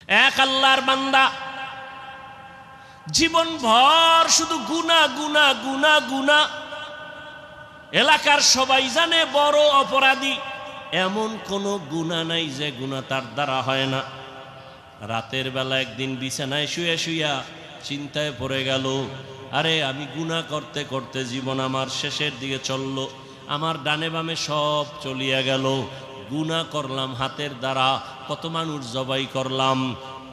এক আল্লাহর বান্দা জীবন ভর শুধু গুনাহ গুনাহ গুনাহ গুনাহ। এলাকার সবাই জানে বড় অপরাধী, এমন কোনো গুনাহ নাই যে গুনাহ তার দ্বারা হয় না। রাতের বেলা একদিন বিছানায় শুয়ে শুইয়া চিন্তায় পড়ে গেল, আরে আমি গুনাহ করতে করতে জীবন আমার শেষের দিকে চলল, আমার ডানে বামে সব চলিয়া গেল। গুনাহ করলাম হাতের দ্বারা, কত মানুষ জবাই করলাম।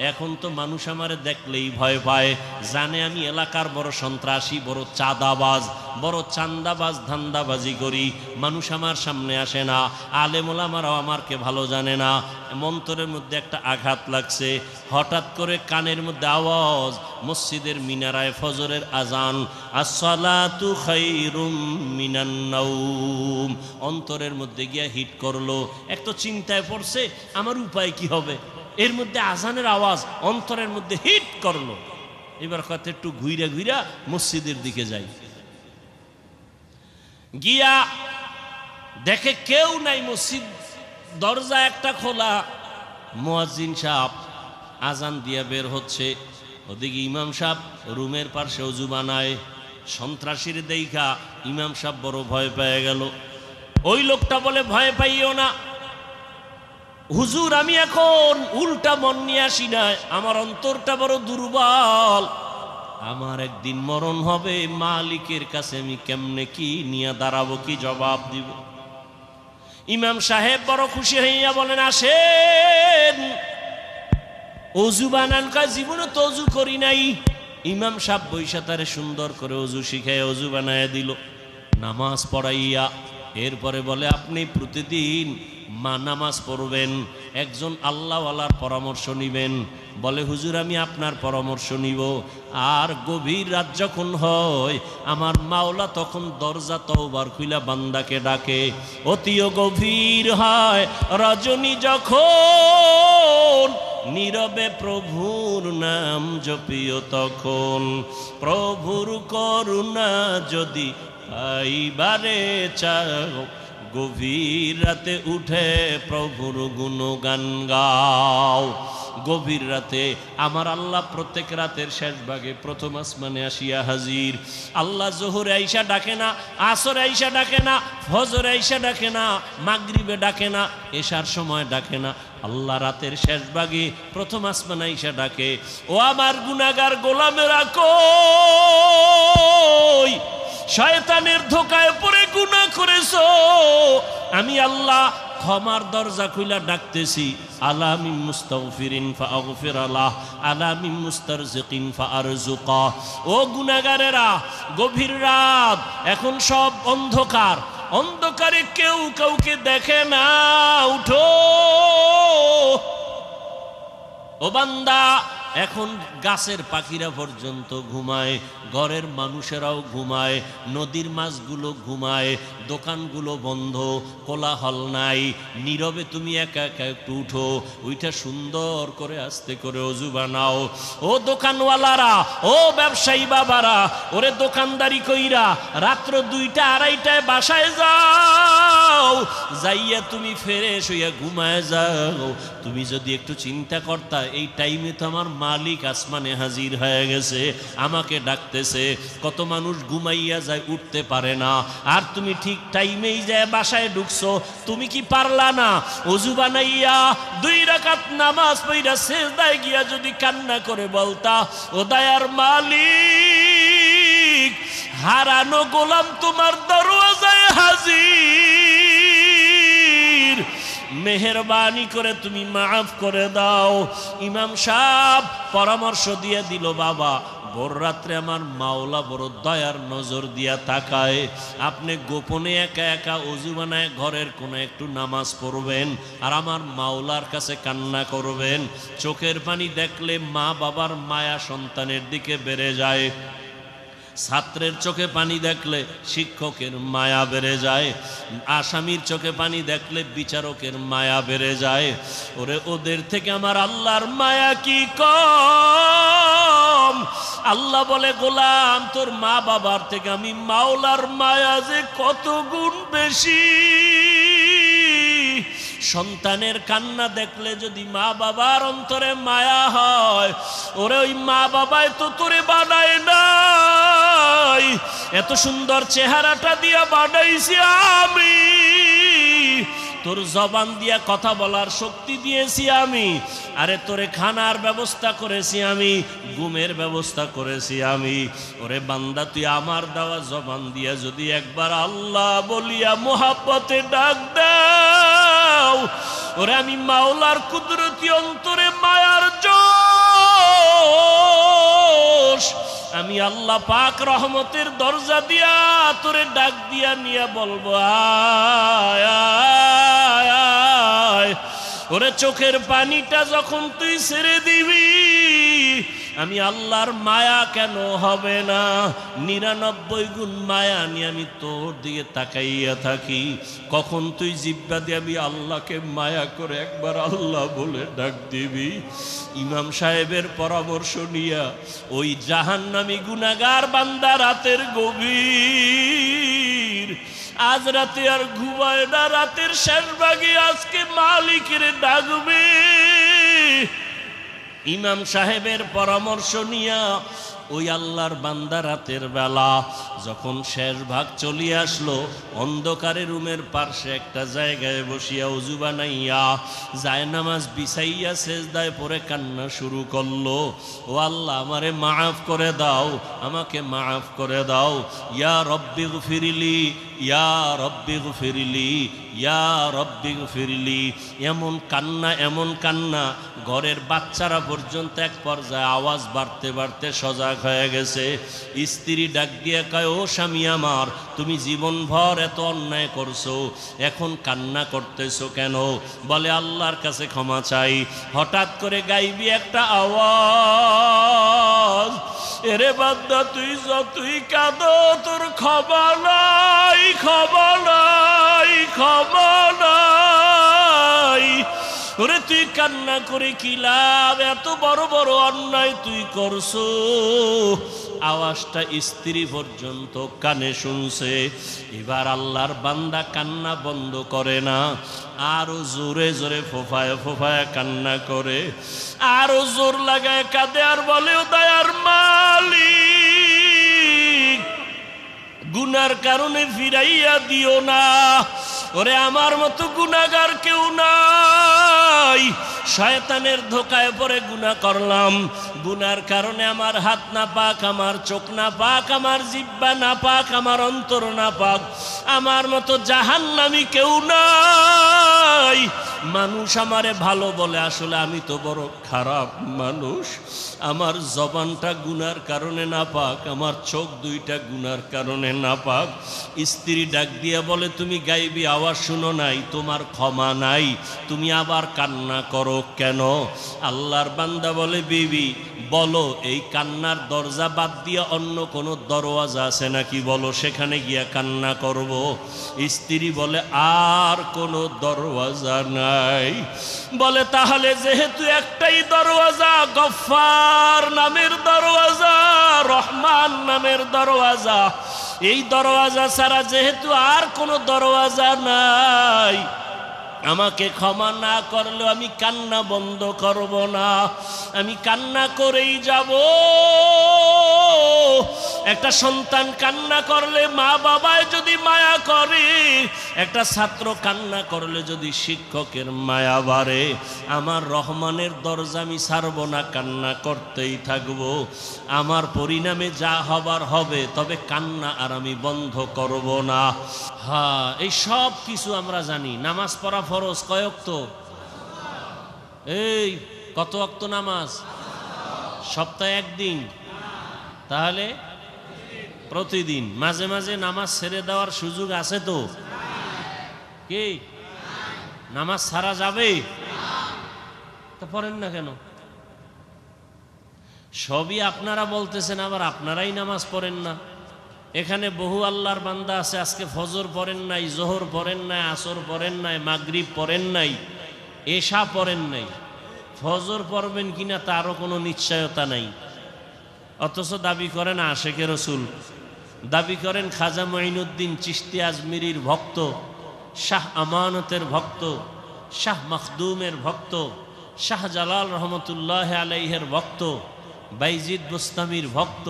এখন তো মানুষ আমারে দেখলেই ভয় পায়, জানে আমি এলাকার বড় সন্ত্রাসী, বড় চাঁদাবাজ, বড় চান্দাবাজ, ধান্দাবাজি করি। মানুষ আমার সামনে আসে না, আলেম ওলামারাও আমারকে ভালো জানে না। মন্তরের মধ্যে একটা আঘাত লাগছে, হঠাৎ করে কানের মধ্যে আওয়াজ, মসজিদের মিনারায় ফজরের আজান, আসসালাতু খায়রুম মিনান নাওম। অন্তরের মধ্যে গিয়া হিট করলো। এক তো চিন্তায় পড়ছে আমার উপায় কি হবে, এর মধ্যে আজানের আওয়াজ অন্তরের মধ্যে হিট করলো। এবার কত একটু ঘুইরা ঘুইরা মসজিদের দিকে যাই, গিয়া দেখে কেউ নাই, মসজিদ দরজা একটা খোলা। মুয়াজ্জিন সাহেব আজান দিয়া বের হচ্ছে, ওদিকে ইমাম সাহেব রুমের পাশে ওযু বানায়। সন্ত্রাসীর দেইখা ইমাম সাহেব বড় ভয় পেয়ে গেল। ওই লোকটা বলে, ভয় পাইও না হুজুর, আমি এখন উল্টা মন নিয়ে আসি না, আমার অন্তরটা বড় দুর্বল, আমার একদিন মরণ হবে, মালিকের কাছে আমি কেমনে কি নিয়ে দাঁড়াবো, কি জবাব দিব। ইমাম সাহেব বড় খুশি হইয়া বলেন, আসেন অজু বানান। কয় জীবনে তো অজু করি নাই। ইমাম সাহেব বৈশা তারে সুন্দর করে অজু শিখায় অজু বানায় দিল, নামাজ পড়াইয়া। এরপরে বলে, আপনি প্রতিদিন নামাজ পড়বেন, একজন আল্লাহওয়ালার পরামর্শ নিবেন। বলে, হুজুর আমি আপনার পরামর্শ নিব। আর গভীর রাত যখন হয়, আমার মাওলা তখন দরজা তওবার খুইলা বান্দাকে ডাকে। অতিও গভীর হয় রজনী যখন, নীরবে প্রভুর নাম জপিও তখন। প্রভুর করুণা যদি পাইবারে চাও, গভীর রাতে উঠে প্রভুর গুণগান গাও। গভীর রাতে আমার আল্লাহ প্রত্যেক রাতের শেষ ভাগে প্রথম আসমানে আসিয়া হাজির। আল্লাহ জোহরে আইসা ডাকে না, আসরে আইসা ডাকে না, ফজরে আইসা ডাকে না, মাগরিবে ডাকে না, এশার সময় ডাকে না। আল্লাহ রাতের শেষ ভাগে প্রথম আসমানে আইসা ডাকে, ও আমার গুনাহগার গোলামেরা কই, শয়তানের ধোকায় পড়ে গুনাহ করেছো, আমি আল্লাহ ক্ষমার দরজা খুইলা ডাকতেছি। আলা মিন মুস্তাগফিরিন ফাগফির আলাহ, আলা মিন মুস্তারজিকিন ফারজুকা। ও গুনাহগারেরা, গভীর রাত, এখন সব অন্ধকার, অন্ধকারে কেউ কাউকে দেখে না, উঠো ও বান্দা। এখন গাছের পাখিরা পর্যন্ত ঘুমায়, ঘরের মানুষেরাও ঘুমায়, নদীর মাছগুলো ঘুমায়, দোকানগুলো বন্ধ, কোলাহল নাই, নীরবে তুমি একা একা একটু উঠো, ওইটা সুন্দর করে আস্তে করে অজু বানাও। ও দোকানওয়ালারা, ও ব্যবসায়ী বাবারা, ওরে দোকানদারি কইরা রাত্র 2টা 2:30টায় বাসায় যাও, যাইয়া তুমি ফ্রেশ হইয়া ঘুমায় যাও। তুমি যদি একটু চিন্তা করতা, এই টাইমে তো আমার মালিক আসমানে হাজির হয়ে গেছে, আমাকে ডাকতেছে। কত মানুষ ঘুমাইয়া যায়, উঠতে পারে না, আর তুমি ঠিক টাইমেই যায় বাসায় ঢুকছো। তুমি কি পারলা না ওযু বানাইয়া 2 রাকাত নামাজ পড়া সিজদায় গিয়া যদি কান্না করে বলতা, ও দয়ার মালিক, হারানো গোলাম তোমার দরওয়াজায় হাজির, মেহেরবানি করে তুমি মাফ করে দাও। ইমাম সাহেব পরামর্শ দিয়ে দিল, বাবা ভোর রাত্রে আমার মাওলা বড় দয়ার নজর দিয়া তাকায়, আপনি গোপনে একা একা ওযু বানায় ঘরের কোনে একটু নামাজ পড়বেন, আর আমার মাওলার কাছে কান্না করবেন। চোখের পানি দেখলে মা বাবার মায়া সন্তানের দিকে বেড়ে যায়, ছাত্রের চোখে পানি দেখলে শিক্ষকের মায়া বেড়ে যায়, আসামির চোখে পানি দেখলে বিচারকের মায়া বেড়ে যায়। ওরে ওদের থেকে আমার আল্লাহর মায়া কি কম? আল্লাহ বলে, গোলাম তোর মা বাবার থেকে আমি মাওলার মায়া যে কত গুণ বেশি। সন্তানের কান্না দেখলে যদি মা বাবার অন্তরে মায়া হয়, ওরে ওই মা বাবাই তো তোরে বানায় নাই, এত সুন্দর চেহারাটা দিয়া বানাইছি আমি, তোর জবান দিয়া কথা বলার শক্তি দিয়েছি আমি, আরে তোরে খানার ব্যবস্থা করেছি আমি, ঘুমের ব্যবস্থা করেছি আমি। ওরে বান্দা, তুই আমার দেওয়া জবান দিয়া যদি একবার আল্লাহ বলিয়া মোহাব্বতে ডাক দাও, ওরে আমি মাওলার কুদরতি অন্তরে মায়ার জোশ, আমি আল্লাহ পাক রহমতের দরজা দিয়া তোরে ডাক দিয়া নিয়ে বলবো আয় আয় আয়। ওরে চোখের পানিটা যখন তুই ছেড়ে দিবি, আমি আল্লাহর মায়া কেন হবে না, 99 গুণ মায়া নিয়ে আমি তোর দিকে তাকাইয়া থাকি। কখন তুই জিব্বা দিয়ে আমি আল্লাহকে মায়া করে একবার আল্লাহ বলে ডাক দিবি। ইমাম সাহেবের পরামর্শ নিয়া ওই জাহান্নামী গুনাহগার বান্দা রাতের গভীর, আজ রাতে আর ঘুমায় না, রাতের শেষ ভাগে আজকে মালিকের ডাকবে। ইমাম সাহেবের পরামর্শ নিয়া ওই আল্লাহর বান্দা রাতের বেলা যখন শেষ ভাগ চলিয়ে আসলো, অন্ধকারে রুমের পার্শ্বে একটা জায়গায় বসিয়া ওযু বানাইয়া জায়নামাজ বিছাইয়া সেজদায় পড়ে কান্না শুরু করলো। ও আল্লাহ, আমারে মাফ করে দাও, আমাকে মাফ করে দাও, ইয়া রব্বি গফিরলি, ইয়া রব্বি গফিরলি, ইয়া রব্বি গফিরলি। এমন কান্না, এমন কান্না, ঘরের বাচ্চারা পর্যন্ত এক পর্যায়ে আওয়াজ বাড়তে বাড়তে সজাগ হয়ে গেছে। স্ত্রী ডাক দিয়ে কয়, ও স্বামী আমার, তুমি জীবনভর এত অন্যায় করছো, এখন কান্না করতেছো কেন? বলে আল্লাহর কাছে ক্ষমা চাই। হঠাৎ করে গাইবি একটা আওয়াজ, এরে বান্দা তুই যতই কাঁদো তোর ক্ষমা নাই, ক্ষমা নাই, ক্ষমা নাই। ওরে তুই কান্না করে কি লাভ, এত বড় বড় অন্যায় তুই করছো। আওয়াজটা স্ত্রী পর্যন্ত কানে শুনছে। এবার আল্লাহর বান্দা কান্না বন্ধ করে না, আরো জোরে জোরে ফোফায় ফোফায় কান্না করে, আরো জোর লাগায় কাঁদে আর বলে, ও দয়ার মালিক, গুনার কারণে ফিরাইয়া দিও না। ওরে আমার মতো গুনাহগার কেউ নাই, শয়তানের ধোকায় পড়ে গুনাহ করলাম, গুনার কারণে আমার হাত না পাক, আমার চোখ না পাক, আমার জিহ্বা না পাক, আমার অন্তর না পাক, আমার মতো জাহান্নামী কেউ নাই। মানুষ আমারে ভালো বলে, আসলে আমি তো বড় খারাপ মানুষ। আমার জবানটা গুনার কারণে না পাক, আমার চোখ দুইটা গুনার কারণে না পাক। স্ত্রী ডাক দিয়া বলে, তুমি গাইবি আওয়াজ শুনো নাই, তোমার ক্ষমা নাই, তুমি আবার কান্না করো কেন? আল্লাহর বান্দা বলে, বিবি বলো, এই কান্নার দরজা বাদ দিয়া অন্য কোনো দরওয়াজা আছে নাকি, বলো, সেখানে গিয়া কান্না করব। স্ত্রী বলে, আর কোনো দরওয়াজা নাই। বলে, তাহলে যেহেতু একটাই দরওয়াজা, গফফার নামের দরওয়াজা, রহমান নামের দরওয়াজা, এই দরওয়াজা ছাড়া যেহেতু আর কোনো দরওয়াজা নাই, আমাকে ক্ষমা না করলেও আমি কান্না বন্ধ করব না, আমি কান্না করেই যাব। একটা সন্তান কান্না করলে মা বাবায় যদি মায়া করে, একটা ছাত্র কান্না করলে যদি শিক্ষকের মায়া বাড়ে, আমার রহমানের দরজা আমি ছাড়ব না, কান্না করতেই থাকব। আমার পরিণামে যা হবার হবে, তবে কান্না আর আমি বন্ধ করব না। হ্যাঁ, এই সব কিছু আমরা জানি। নামাজ পড়া ফরজ কয় ওয়াক্ত? এই কত ওয়াক্ত নামাজ? সপ্তাহে একদিন, তাহলে প্রতিদিন। মাঝে মাঝে নামাজ ছেড়ে দেওয়ার সুযোগ আছে তো? কি নামাজ ছাড়া যাবে? তা পড়েন না কেন? সবই আপনারা বলতেছেন, আবার আপনারাই নামাজ পড়েন না। এখানে বহু আল্লাহর বান্দা আছে, আজকে ফজর পড়েন নাই, জোহর পড়েন নাই, আসর পড়েন নাই, মাগরিব পড়েন নাই, এশা পড়েন নাই। ফজর পড়বেন কিনা তারও কোনো নিশ্চয়তা নাই, অথচ দাবি করেন আশেকে রসুল, দাবি করেন খাজা মঈনুদ্দিন চিশতি আজমিরির ভক্ত, শাহ আমানতের ভক্ত, শাহ মখদুমের ভক্ত, শাহজালাল রহমতুল্লাহ আলাইহের ভক্ত, বাইজিদ বুস্তামির ভক্ত,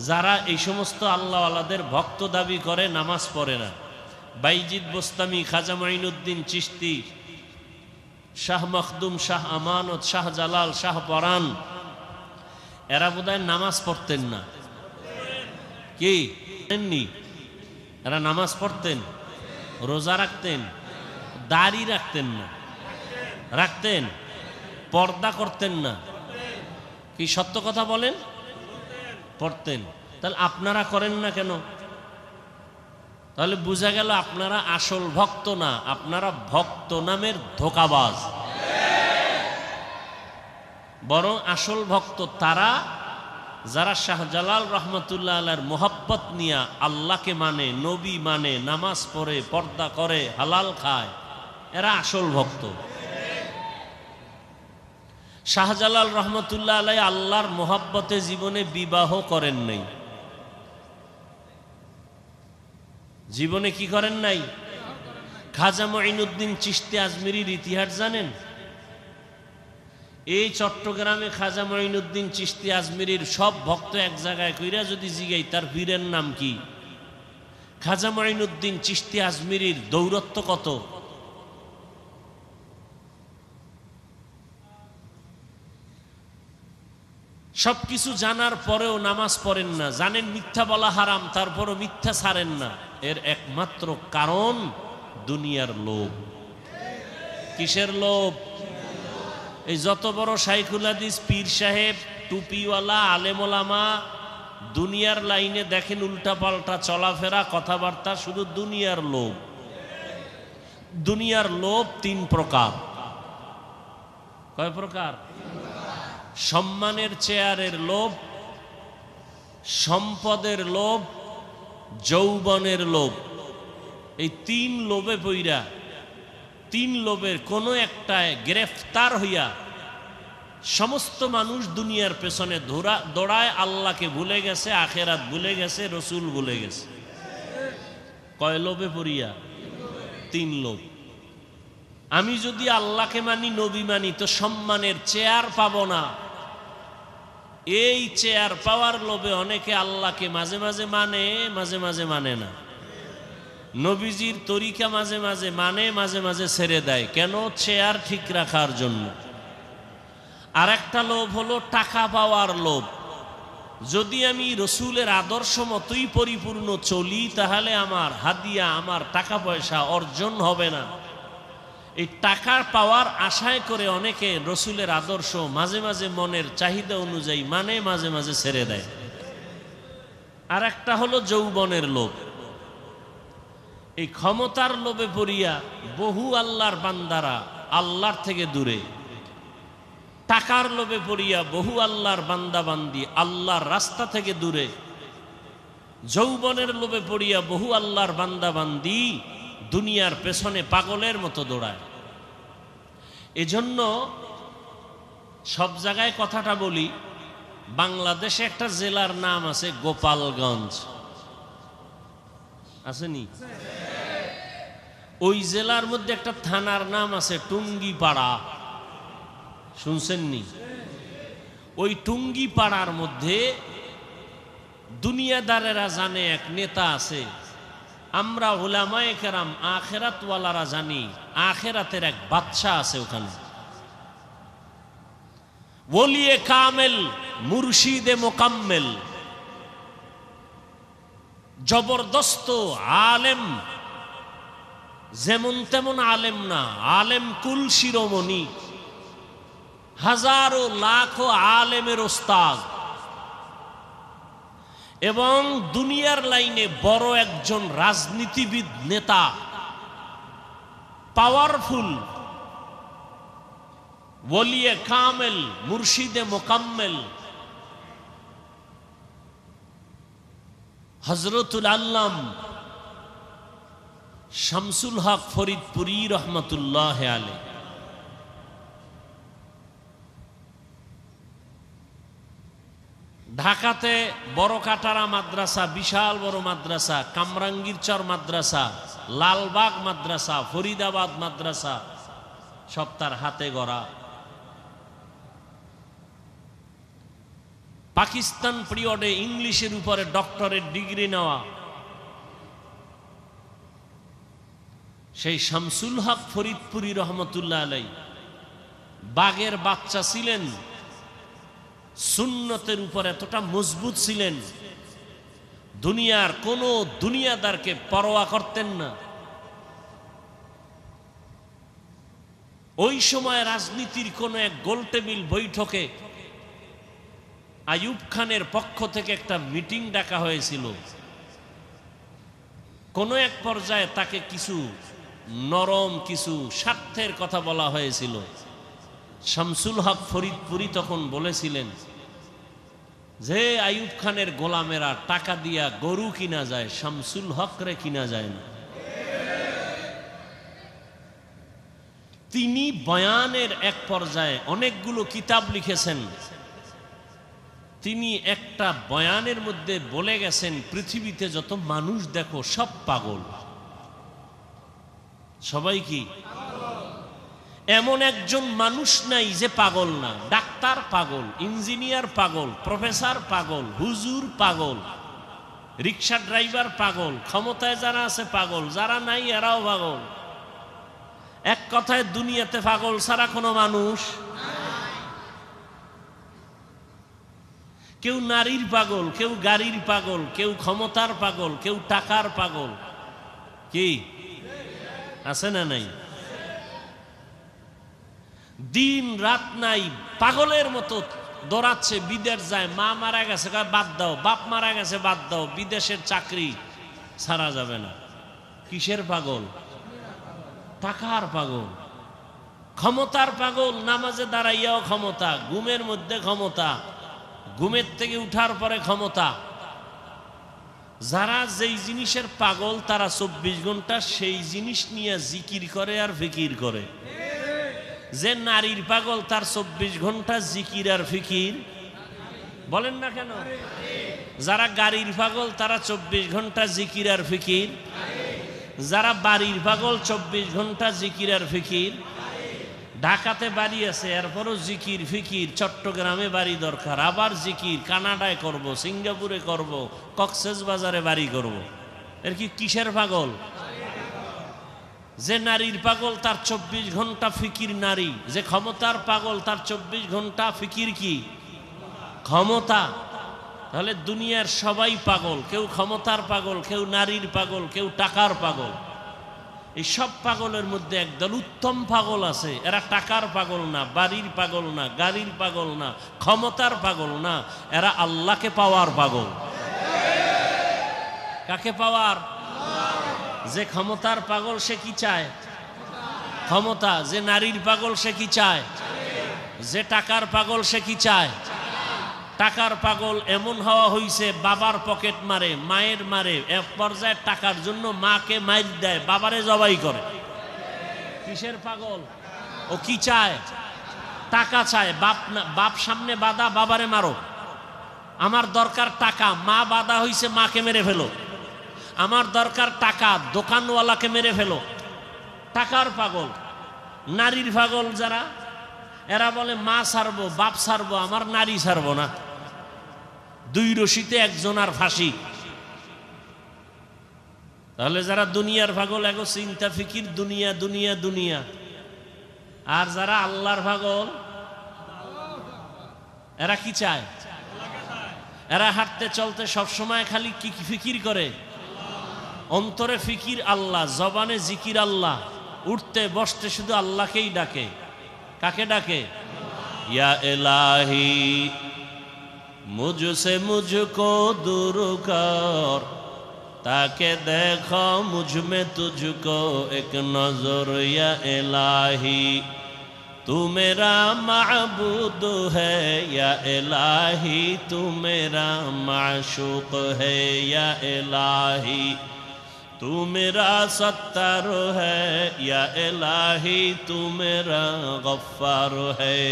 যারা এই সমস্ত আল্লাহওয়ালাদের ভক্ত দাবি করে নামাজ পড়ে না, বাইজিদ বুস্তামি, খাজা মাইনুদ্দিন চিশতি, শাহ মখদুম, শাহ আমানত, শাহ জালাল, শাহ পরান, এরা বোধহয় নামাজ পড়তেন না। কি এরা নামাজ পড়তেন, রোজা রাখতেন, দাড়ি রাখতেন না? রাখতেন। পর্দা করতেন না? কি সত্য কথা বলেন? পড়তেন। তাহলে আপনারা করেন না কেন? তাহলে বোঝা গেল আপনারা আসল ভক্ত না, আপনারা ভক্ত নামের ধোঁকাবাজ। বরং আসল ভক্ত তারা যারা শাহজালাল রহমতুল্লাহ আলাইহির মোহাব্বত নিয়ে আল্লাহকে মানে, নবী মানে, নামাজ পড়ে, পর্দা করে, হালাল খায়, এরা আসল ভক্ত। শাহজালাল রহমতুল্লাহ আলাইহি আল্লাহর মোহাব্বতে জীবনে বিবাহ করেন নাই। জীবনে কি করেন নাই? খাজা মাইনুদ্দিন চিশতি আজমিরির ইতিহাস জানেন? এই চট্টগ্রামে খাজা মাইনুদ্দিন চিশতি আজমিরির সব ভক্ত এক জায়গায় কইরা যদি জিগাই তার পীরের নাম কি, খাজা মাইনুদ্দিন চিশতি আজমিরির দৌরত্ব কত? সবকিছু জানার পরেও নামাজ পড়েন না, জানেন মিথ্যা বলা হারাম, তারপরও মিথ্যা ছাড়েন না। এর একমাত্র কারণ দুনিয়ার লোভ। কিসের লোভ? এই যত বড় শাইখুল হাদিস, পীর সাহেব, টুপিওয়ালা, আলেম ওলামা, দুনিয়ার লাইনে দেখেন উল্টা পাল্টা চলাফেরা, কথাবার্তা, শুধু দুনিয়ার লোভ। দুনিয়ার লোভ তিন প্রকার। কয় প্রকার? সম্মানের চেয়ারের লোভ, সম্পদের লোভ, যৌবনের লোভ। এই তিন লোভে পইরা, তিন লোভের কোনো একটায় গ্রেফতার হইয়া সমস্ত মানুষ দুনিয়ার পেছনে দৌড়ায়, আল্লাহকে ভুলে গেছে, আখেরাত ভুলে গেছে, রসুল ভুলে গেছে। কয় লোভে পড়িয়া? তিন লোভ। আমি যদি আল্লাহকে মানি, নবী মানি, তো সম্মানের চেয়ার পাবো না। এই চেয়ার পাওয়ার লোভে অনেকে আল্লাহকে মাঝে মাঝে মানে, মাঝে মাঝে মানে না। নবীজির তরিকা মাঝে মাঝে মানে, মাঝে মাঝে ছেড়ে দেয়। কেন? চেয়ার ঠিক রাখার জন্য। আর একটা লোভ হলো টাকা পাওয়ার লোভ। যদি আমি রসুলের আদর্শ মতোই পরিপূর্ণ চলি, তাহলে আমার হাদিয়া, আমার টাকা পয়সা অর্জন হবে না। এই টাকা পাওয়ার আশায় করে অনেকে রসুলের আদর্শ মাঝে মাঝে মনের চাহিদা অনুযায়ী মানে, মাঝে মাঝে ছেড়ে দেয়। আর একটা হলো যৌবনের লোভ। এই ক্ষমতার লোভে পড়িয়া বহু আল্লাহর বান্দারা আল্লাহর থেকে দূরে, টাকার লোভে পড়িয়া বহু আল্লাহর বান্দা বান্দি আল্লাহর রাস্তা থেকে দূরে, যৌবনের লোভে পড়িয়া বহু আল্লাহর বান্দা বান্দি দুনিয়ার পেছনে পাগলের মতো দৌড়ায়। এজন্য সব জায়গায় কথাটা বলি, বাংলাদেশে একটা জেলার নাম আছে গোপালগঞ্জ, আসেনি? ওই জেলার মধ্যে একটা থানার নাম আছে টুঙ্গিপাড়া, শুনছেননি? ওই টুঙ্গিপাড়ার মধ্যে দুনিয়াদারেরা জানে এক নেতা আছে, আমরা উলামায়ে কেরাম আখেরাতওয়ালারা জানি আখেরাতের এক বাদশা আছে ওখানে। ওলিয়ে কামেল, মুর্শিদে মোকাম্মেল, জবরদস্ত আলেম, যেমন তেমন আলেম না, আলেম কুল শিরোমণি, হাজারো লাখো আলেমের ওস্তাদ, এবং দুনিয়ার লাইনে বড় একজন রাজনীতিবিদ, নেতা, পাওয়ারফুল, ওলিয়ে কামেল, মুর্শিদে মোকাম্মেল, হযরতুল আল্লাম শামসুল হক ফরিদপুরি রহমতুল্লাহ আলাইহি। ঢাকাতে বড় কাটারা মাদ্রাসা, বিশাল বড় মাদ্রাসা, কামরাঙ্গীরচর মাদ্রাসা, লালবাগ মাদ্রাসা, ফরিদাবাদ মাদ্রাসা, সব তার হাতে গড়া। পাকিস্তান পিরিয়ডে ইংলিশের উপরে ডক্টরেট ডিগ্রি নেওয়া সেই শামসুল হক ফরিদপুরি রহমতুল্লাহ আলাই বাঘের বাচ্চা ছিলেন, সুন্নতের উপর এতটা মজবুত ছিলেন, দুনিয়ার কোন দুনিয়াদারকে পরোয়া করতেন না। ওই সময় রাজনীতির কোন এক গোলটেবিল বৈঠকে আইয়ুব খানের পক্ষ থেকে একটা মিটিং ডাকা হয়েছিল। কোন এক পর্যায়ে তাকে কিছু নরম কিছু স্বার্থের কথা বলা হয়েছিল। শামসুল হক ফরিদপুরি তখন বলেছিলেন যে আইয়ুব খানের গোলামেরা টাকা দিয়া গরু কিনা যায়, শামসুল হক রে কিনা যায় না। তিনি বয়ানের এক পর্যায়ে অনেকগুলো কিতাব লিখেছেন। তিনি একটা বয়ানের মধ্যে বলে গেছেন, পৃথিবীতে যত মানুষ দেখো সব পাগল। সবাই কি? এমন একজন মানুষ নাই যে পাগল না। ডাক্তার পাগল, ইঞ্জিনিয়ার পাগল, প্রফেসর পাগল, হুজুর পাগল, রিক্সা ড্রাইভার পাগল, ক্ষমতায় যারা আছে পাগল, যারা নাই এরাও পাগল। এক কথায় দুনিয়াতে পাগল ছাড়া কোনো মানুষ। কেউ নারীর পাগল, কেউ গাড়ির পাগল, কেউ ক্ষমতার পাগল, কেউ টাকার পাগল। কি আছে না নাই? দিন রাত নাই, পাগলের মতো দৌড়াচ্ছে। বিদেশ যায়, মা মারা গেছে বাদ দাও, বাপ মারা গেছে বাদ দাও, বিদেশের চাকরি ছাড়া যাবে না। কিসের পাগল? টাকার পাগল, ক্ষমতার পাগল। নামাজে দাঁড়াইয়াও ক্ষমতা, ঘুমের মধ্যে ক্ষমতা, ঘুমের থেকে উঠার পরে ক্ষমতা। যারা যেই জিনিসের পাগল তারা 24 ঘন্টা সেই জিনিস নিয়ে জিকির করে আর ফিকির করে। যে নারীর পাগল তার 24 ঘন্টা জিকির আর ফিকির। বলেন না কেন? যারা গাড়ির পাগল তারা 24 ঘন্টা জিকির আর ফিকির। যারা বাড়ির পাগল 24 ঘন্টা জিকির আর ফিকির। ঢাকাতে বাড়ি আছে এরপরও জিকির ফিকির, চট্টগ্রামে বাড়ি দরকার আবার জিকির, কানাডায় করব, সিঙ্গাপুরে করব, কক্সবাজারে বাড়ি করব। এর কি কিসের পাগল? যে নারীর পাগল তার 24 ঘন্টা ফিকির নারী। যে ক্ষমতার পাগল তার 24 ঘন্টা ফিকির কি? ক্ষমতা। তাহলে দুনিয়ার সবাই পাগল। কেউ ক্ষমতার পাগল, কেউ নারীর পাগল, কেউ টাকার পাগল। এই সব পাগলের মধ্যে একদল উত্তম পাগল আছে। এরা টাকার পাগল না, বাড়ির পাগল না, গাড়ির পাগল না, ক্ষমতার পাগল না, এরা আল্লাহকে পাওয়ার পাগল। কাকে পাওয়ার? যে ক্ষমতার পাগল সে কি চায়? ক্ষমতা। যে নারীর পাগল সে কি চায়? যে টাকার পাগল সে কি চায়? টাকার পাগল এমন হওয়া হইছে বাবার পকেট মারে, মায়ের মারে, এক পর্যায়ে টাকার জন্য মাকে মাইর দেয়, বাবারে জবাই করে। কিসের পাগল? ও কি চায়? টাকা চায়। বাপ সামনে বাধা, বাবারে মারো। আমার দরকার টাকা, মা বাধা হইছে, মাকে মেরে ফেলো। আমার দরকার টাকা, দোকানওয়ালাকে মেরে ফেলো। টাকার পাগল। নারীর পাগল যারা, এরা বলে মা ছাড়বো, বাপ ছাড়বো, আমার নারী ছাড়বো না। দুই রশিতে একজনার ফাঁসি। তাহলে যারা দুনিয়ার পাগল এগো চিন্তা ফিকির দুনিয়া দুনিয়া দুনিয়া। আর যারা আল্লাহর পাগল এরা কি চায়? এরা হাঁটতে চলতে সবসময় খালি কি ফিকির করে? অন্তরে ফিকির আল্লাহ, জবানে জিকির আল্লাহ, উঠতে বসতে শুধু আল্লাহকেই ডাকে। কাকে ডাকে? ইয়া ইলাহি মুঝসে মুঝকো दूर कर, ताके देखो मुझ में तुझको एक नजर। या इलाही तू मेरा माबूद है, या इलाही तू मेरा माशूक है, या इलाही तू मेरा सत्तार है, या इलाही तू मेरा गफ्फार है।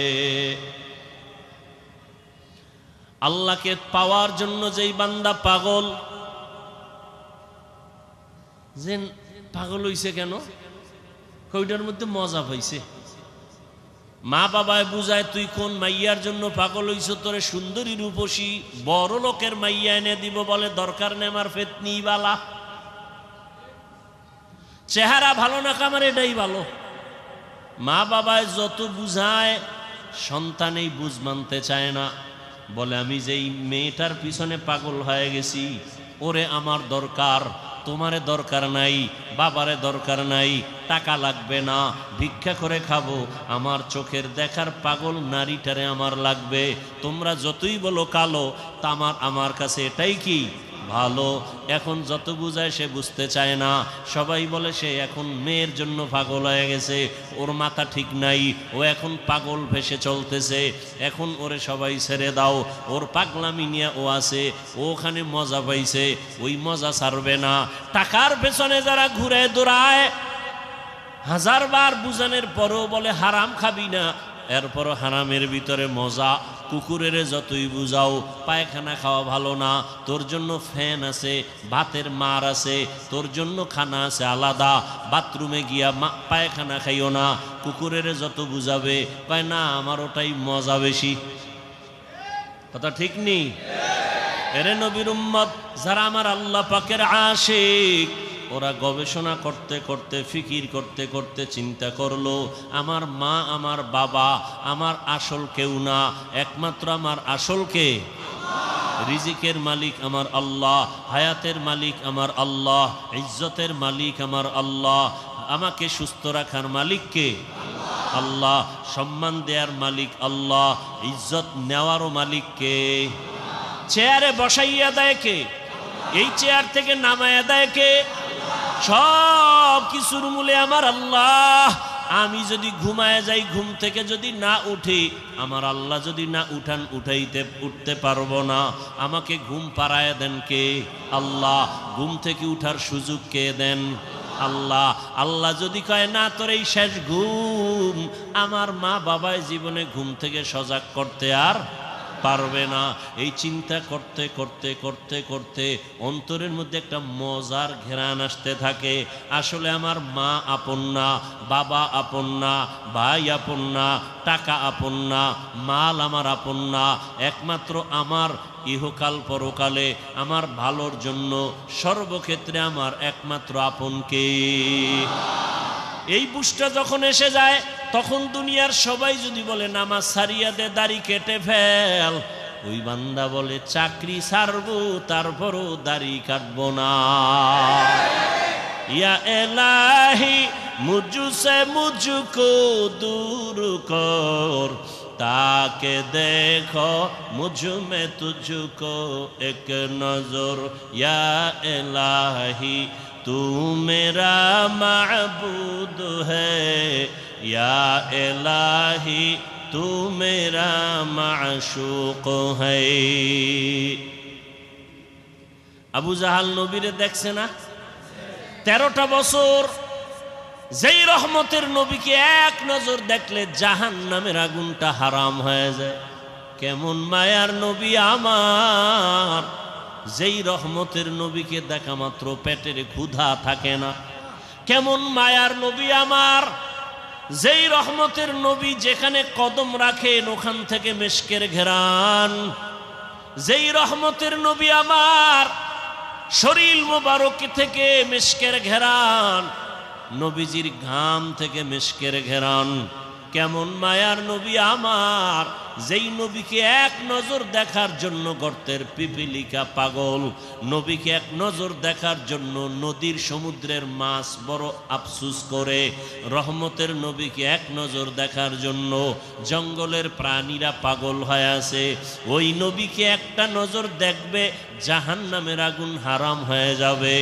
আল্লাহকে পাওয়ার জন্য যেই বান্দা পাগল, যে পাগল হইছে কেন? কইটার মধ্যে মজা পাইছে। মা বাবায় বুঝায় তুই কোন মাইয়ার জন্য পাগল হইছ, তোরে সুন্দরী রূপসী বড় লোকের মাইয়া এনে দিব, বলে দরকার নেই আমার ফেতনি বালা, চেহারা ভালো না কামার এটাই ভালো। মা বাবায় যত বুঝায় সন্তান এই বুঝ মানতে চায় না, বলে আমি যেই মেয়েটার পিছনে পাগল হয়ে গেছি ওরে আমার দরকার, তোমারে দরকার নাই, বাবারে দরকার নাই, টাকা লাগবে না, ভিক্ষা করে খাবো, আমার চোখের দেখার পাগল নারীটারে আমার লাগবে। তোমরা যতই বলো কালো, তা আমার কাছে এটাই কি ভালো। এখন যত বুঝায় সে বুঝতে চায় না, সবাই বলে সে এখন মেয়ের জন্য পাগল হয়ে গেছে, ওর মাথা ঠিক নাই, ও এখন পাগল ভেসে চলতেছে, এখন ওরে সবাই ছেড়ে দাও, ওর পাগলামি নিয়ে ও আছে, ও ওখানে মজা পাইছে, ওই মজা ছাড়বে না। টাকার পেছনে যারা ঘুরে দৌড়ায়, হাজারবার বুঝানোর পরও বলে হারাম খাবি না, এরপরও হারামের ভিতরে মজা। কুকুরের যতই বুঝাও পায়খানা খাওয়া ভালো না, তোর জন্য ফ্যান আছে, ভাতের মার আছে, তোর জন্য খানা আছে আলাদা, বাথরুমে গিয়া পায়খানা খাইও না। কুকুরের যত বুঝাবে কয় না আমার ওটাই মজা বেশি। কথা ঠিক নেই? এরে নবীর উম্মত যারা আমার আল্লাহ পাকের আশিক, ওরা গবেষণা করতে করতে ফিকির করতে করতে চিন্তা করলো আমার মা আমার বাবা আমার আসল কেউ না, একমাত্র আমার আসল কে? রিজিকের মালিক আমার আল্লাহ, হায়াতের মালিক আমার আল্লাহ, ইজ্জতের মালিক আমার আল্লাহ, আমাকে সুস্থ রাখার মালিক কে? আল্লাহ, সম্মান দেওয়ার মালিক আল্লাহ, ইজ্জত নেওয়ারও মালিক কে? চেয়ারে বসাইয়া দেয় কে? এই চেয়ার থেকে নামাইয়া দেয় কে? সব কিছুর মূলে আমার আল্লাহ। আমি যদি ঘুমায় যাই, ঘুম থেকে যদি না উঠি, আমার আল্লাহ যদি না উঠতে পারবো না, আমাকে ঘুম পাড়ায় দেন কে? আল্লাহ। ঘুম থেকে উঠার সুযোগ কে দেন? আল্লাহ। আল্লাহ যদি কয় না তোর এই শেষ ঘুম, আমার মা বাবায় জীবনে ঘুম থেকে সজাগ করতে আর পারবে না। এই চিন্তা করতে করতে করতে করতে অন্তরের মধ্যে একটা মজার ঘেরান আসতে থাকে। আসলে আমার মা আপন না, বাবা আপন না, ভাই আপন না, টাকা আপন না, মাল আমার আপন না, একমাত্র আমার ইহকাল পরকালে আমার ভালোর জন্য সর্বক্ষেত্রে আমার একমাত্র আপন কে? এই বুঝটা যখন এসে যায়, তখন দুনিয়ার সবাই যদি বলে নামাজ ছাড়িয়া দে, দাড়ি কেটে ফেল, ওই বান্দা বলে চাকরি ছাড়বো তারপরও দাড়ি কাটবো না। ইয়া এলাহি মুঝসে মুঝকো দূর কর, তাকে দেখো মুঝ মে তুঝকো এক নজর। ইয়া এলাহি तू मेरा माबूद है, या इलाही तू मेरा माशूक है। আবু জাহাল নবীরে দেখছে না? 13টা বছর যেই রহমতের নবীকে এক নজর দেখলে জাহান্নামের আগুনটা হারাম হয়ে যায়। কেমন মায়ার নবী আমার, যেই রহমতের নবীকে দেখা মাত্র পেটের ক্ষুধা থাকে না। কেমন মায়ার নবী আমার, যেই রহমতের নবী যেখানে কদম রাখেন ওখান থেকে মিশকের ঘেরান। যেই রহমতের নবী আমার, শরীর মোবারক থেকে মিশকের ঘেরান, নবীজির ঘাম থেকে মিশকের ঘেরান। কেমন মায়ার নবী আমার, যেই নবীকে এক নজর দেখার জন্য গর্তের পিপিলিকা পাগল, নবীকে এক নজর দেখার জন্য নদীর সমুদ্রের মাছ বড় আফসুস করে, রহমতের নবীকে এক নজর দেখার জন্য জঙ্গলের প্রাণীরা পাগল হয়ে আছে। ওই নবীকে একটা নজর দেখবে, জাহান্নামের আগুন হারাম হয়ে যাবে।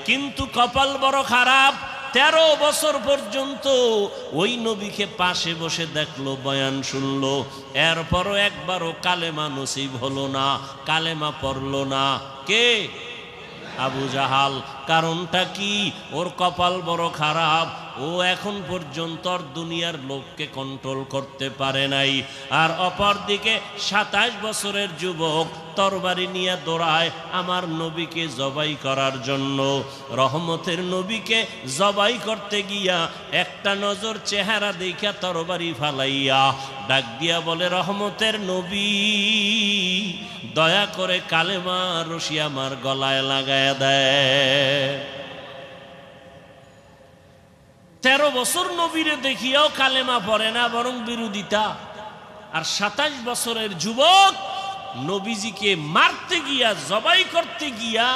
কিন্তু কপাল বড় খারাপ, 13 বছর পর্যন্ত ওই নবীকে পাশে বসে দেখলো, বয়ান শুনলো, এরপরও একবারও কালেমা নসিব হলো না, কালেমা পড়লো না। কে? আবু জাহাল। কারণটা কি? ওর কপাল বড় খারাপ। ও এখন পর্যন্ত দুনিয়ার লোককে কন্ট্রোল করতে পারে নাই। আর অপর দিকে 27 বছরের যুবক তরবারি নিয়ে দৌড়ায় আমার নবীকে জবাই করার জন্য। রহমতের নবীকে জবাই করতে গিয়া একটা নজর চেহারা দেখা তরবারি ফালাইয়া ডাক দিয়া বলে, রহমতের নবী দয়া করে কালেমা রশি আমার গলায় লাগায় দেয়। 13 বছর নবীরে দেখিয়াও কালেমা পড়ে না, বরং বিরোধিতা। আর 27 বছরের যুবক নবীজিকে মারতে গিয়া জবাই করতে গিয়া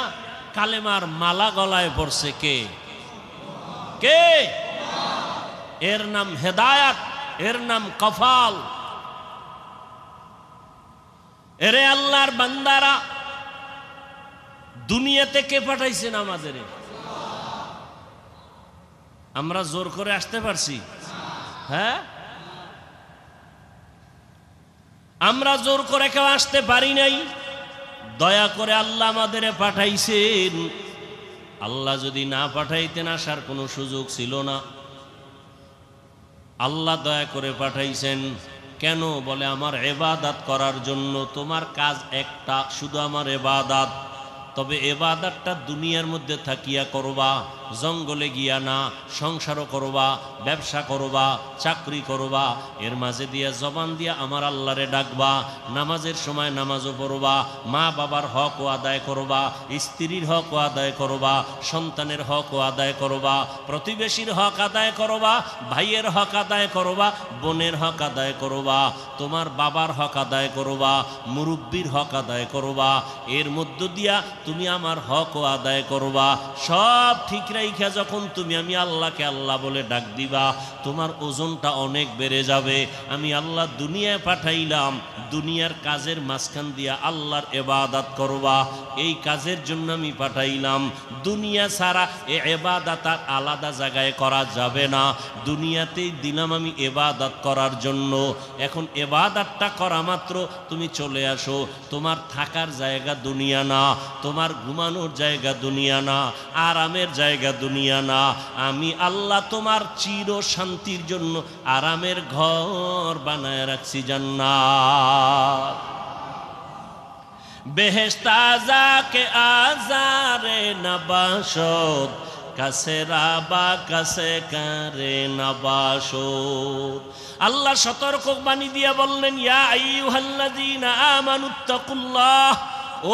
কালেমার মালা গলায় পড়ছে। কে কে? এর নাম হেদায়াত, এর নাম কফাল। এরে আল্লাহর বান্দারা, দুনিয়াতে কে পাঠাইছেন আমাদের? আমরা জোর করে আসতে পারছি? হ্যাঁ, আমরা জোর করে কেউ আসতে পারি নাই। দয়া করে আল্লাহ আমাদের পাঠাইছেন। আল্লাহ যদি না পাঠাইতেন আসার কোনো সুযোগ ছিল না। আল্লাহ দয়া করে পাঠাইছেন। কেন? বলে আমার ইবাদত করার জন্য। তোমার কাজ একটা, শুধু আমার ইবাদত। তবে ইবাদতটা দুনিয়ার মধ্যে থাকিয়া করবা, জঙ্গলে গিয়া না। সংসারও করবা, ব্যবসা করবা, চাকরি করবা, এর মাঝে দিয়া জবান দিয়া আমার আল্লাহরে ডাকবা। নামাজের সময় নামাজও পড়বা, মা বাবার হকও আদায় করবা, স্ত্রীর হকও আদায় করবা, সন্তানের হকও আদায় করবা, প্রতিবেশীর হক আদায় করবা, ভাইয়ের হক আদায় করবা, বোনের হক আদায় করবা, তোমার বাবার হক আদায় করবা, মুরব্বির হক আদায় করবা। এর মধ্য দিয়া তুমি আমার হকও আদায় করবা। সব ঠিক রাইখা যখন তুমি আমি আল্লাহকে আল্লাহ বলে ডাক দিবা, তোমার ওজনটা অনেক বেড়ে যাবে। আমি আল্লাহ দুনিয়ায় পাঠাইলাম, দুনিয়ার কাজের মাঝখান দিয়া আল্লাহর ইবাদত করবা, এই কাজের জন্য আমি পাঠাইলাম। দুনিয়া ছাড়া এই ইবাদত আর আলাদা জায়গায় করা যাবে না। দুনিয়াতেই দিলাম আমি ইবাদত করার জন্য। এখন ইবাদতটা করা মাত্র তুমি চলে আসো। তোমার থাকার জায়গা দুনিয়া না, তোমার ঘুমানোর জায়গা দুনিয়া না, আরামের জায়গা দুনিয়া না। আমি আল্লাহ তোমার চির শান্তির জন্য আরামের ঘর বানায় রাখছি জান্নাত। বেহেশত আযাকে আযারে নবাসত, কাছে রাবা কাছে কারে নবাসত। আল্লাহ সতর্ক বাণী দিয়া বললেন, ইয়া আইয়ুহাল্লাযীনা আমানুত্তাকুল্লাহ,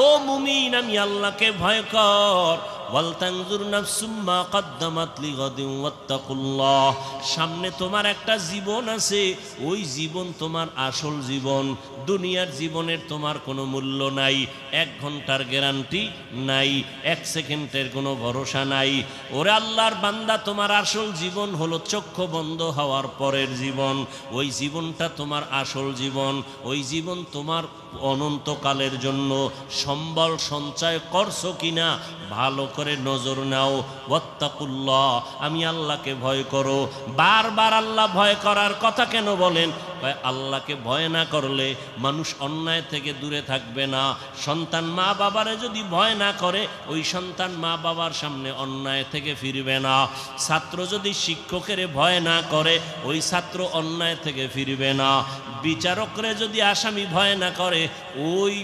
ও মুমিন আমি আল্লাহকে ভয় কর। ওয়ালতানজুর নাফসুম মা কদ্দামাত লিগাদিন ওয়াত্তাকুল্লাহ। সামনে তোমার একটা জীবন আছে, ওই জীবন তোমার আসল জীবন। দুনিয়ার জীবনের তোমার কোনো মূল্য নাই, 1 ঘন্টার গ্যারান্টি নাই, 1 সেকেন্ডের কোনো ভরসা নাই। ওরে আল্লাহর বান্দা, তোমার আসল জীবন হলো চক্ষু বন্ধ হওয়ার পরের জীবন। ওই জীবনটা তোমার আসল জীবন, ওই জীবন তোমার অনন্তকালের জন্য। সম্বল সঞ্চয় করছো কিনা ভালো করে নজর নাও। ওয়াত্তাকুল্লাহ, আমি আল্লাহকে ভয় করো। বারবার আল্লাহ ভয় করার কথা কেন বলেন? আল্লাহকে ভয় না করলে মানুষ অন্যায় থেকে দূরে থাকবে না। সন্তান মা বাবারে যদি ভয় না করে, ওই সন্তান মা বাবার সামনে অন্যায় থেকে ফিরবে না। ছাত্র যদি শিক্ষকের ভয় না করে, ওই ছাত্র অন্যায় থেকে ফিরবে না। বিচারকরে যদি আসামি ভয় না করে, ওই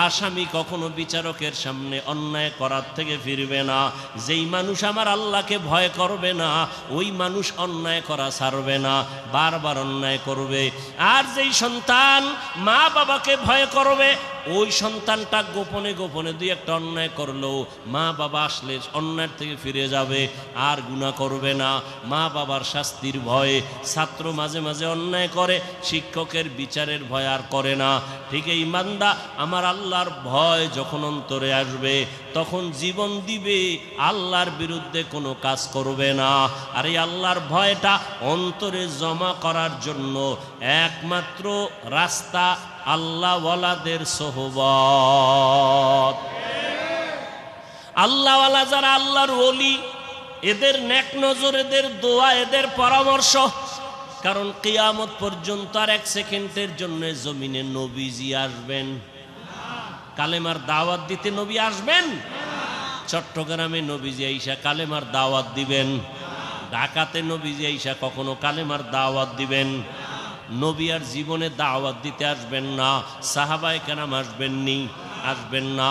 আসামি কখনো বিচারকের সামনে অন্যায় করার থেকে ফিরবে না। যেই মানুষ আমার আল্লাহকে ভয় করবে না, ওই মানুষ অন্যায় করা ছাড়বে না, বারবার অন্যায় করবে। আর যেই সন্তান মা বাবাকে ভয় করবে, ওই সন্তানটা গোপনে গোপনে 2-1টা অন্যায় করলেও মা বাবা আসলে অন্যায় থেকে ফিরে যাবে, আর গুনাহ করবে না। মা বাবার শাস্তির ভয়ে ছাত্র মাঝে মাঝে অন্যায় করে, শিক্ষকের বিচারের ভয় আর করে না। ঠিক এই বান্দা, আমার আল্লাহর ভয় যখন অন্তরে আসবে, তখন জীবন দিবে, আল্লাহর বিরুদ্ধে কোনো কাজ করবে না। আর এই আল্লাহর ভয়টা অন্তরে জমা করার জন্য একমাত্র রাস্তা আল্লাহওয়ালাদের সোহবত। আল্লাহওয়ালা যারা আল্লাহর ওলি, এদের নেক নজর, এদের দোয়া, এদের পরামর্শ। কারণ কিয়ামত পর্যন্ত আর 1 সেকেন্ডের জন্য জমিনে নবীজি আসবেন? কালেমার দাওয়াত দিতে নবী আসবেন? চট্টগ্রামে নবীজি আইসা কালেমার দাওয়াত দিবেন। ঢাকাতে নবীজি আইসা কখনো কালেমার দাওয়াত দিবেন? নবী আর জীবনে দাওয়াত দিতে আসবেন না, সাহাবায়ে কেরাম আসবেননি, আসবেন না।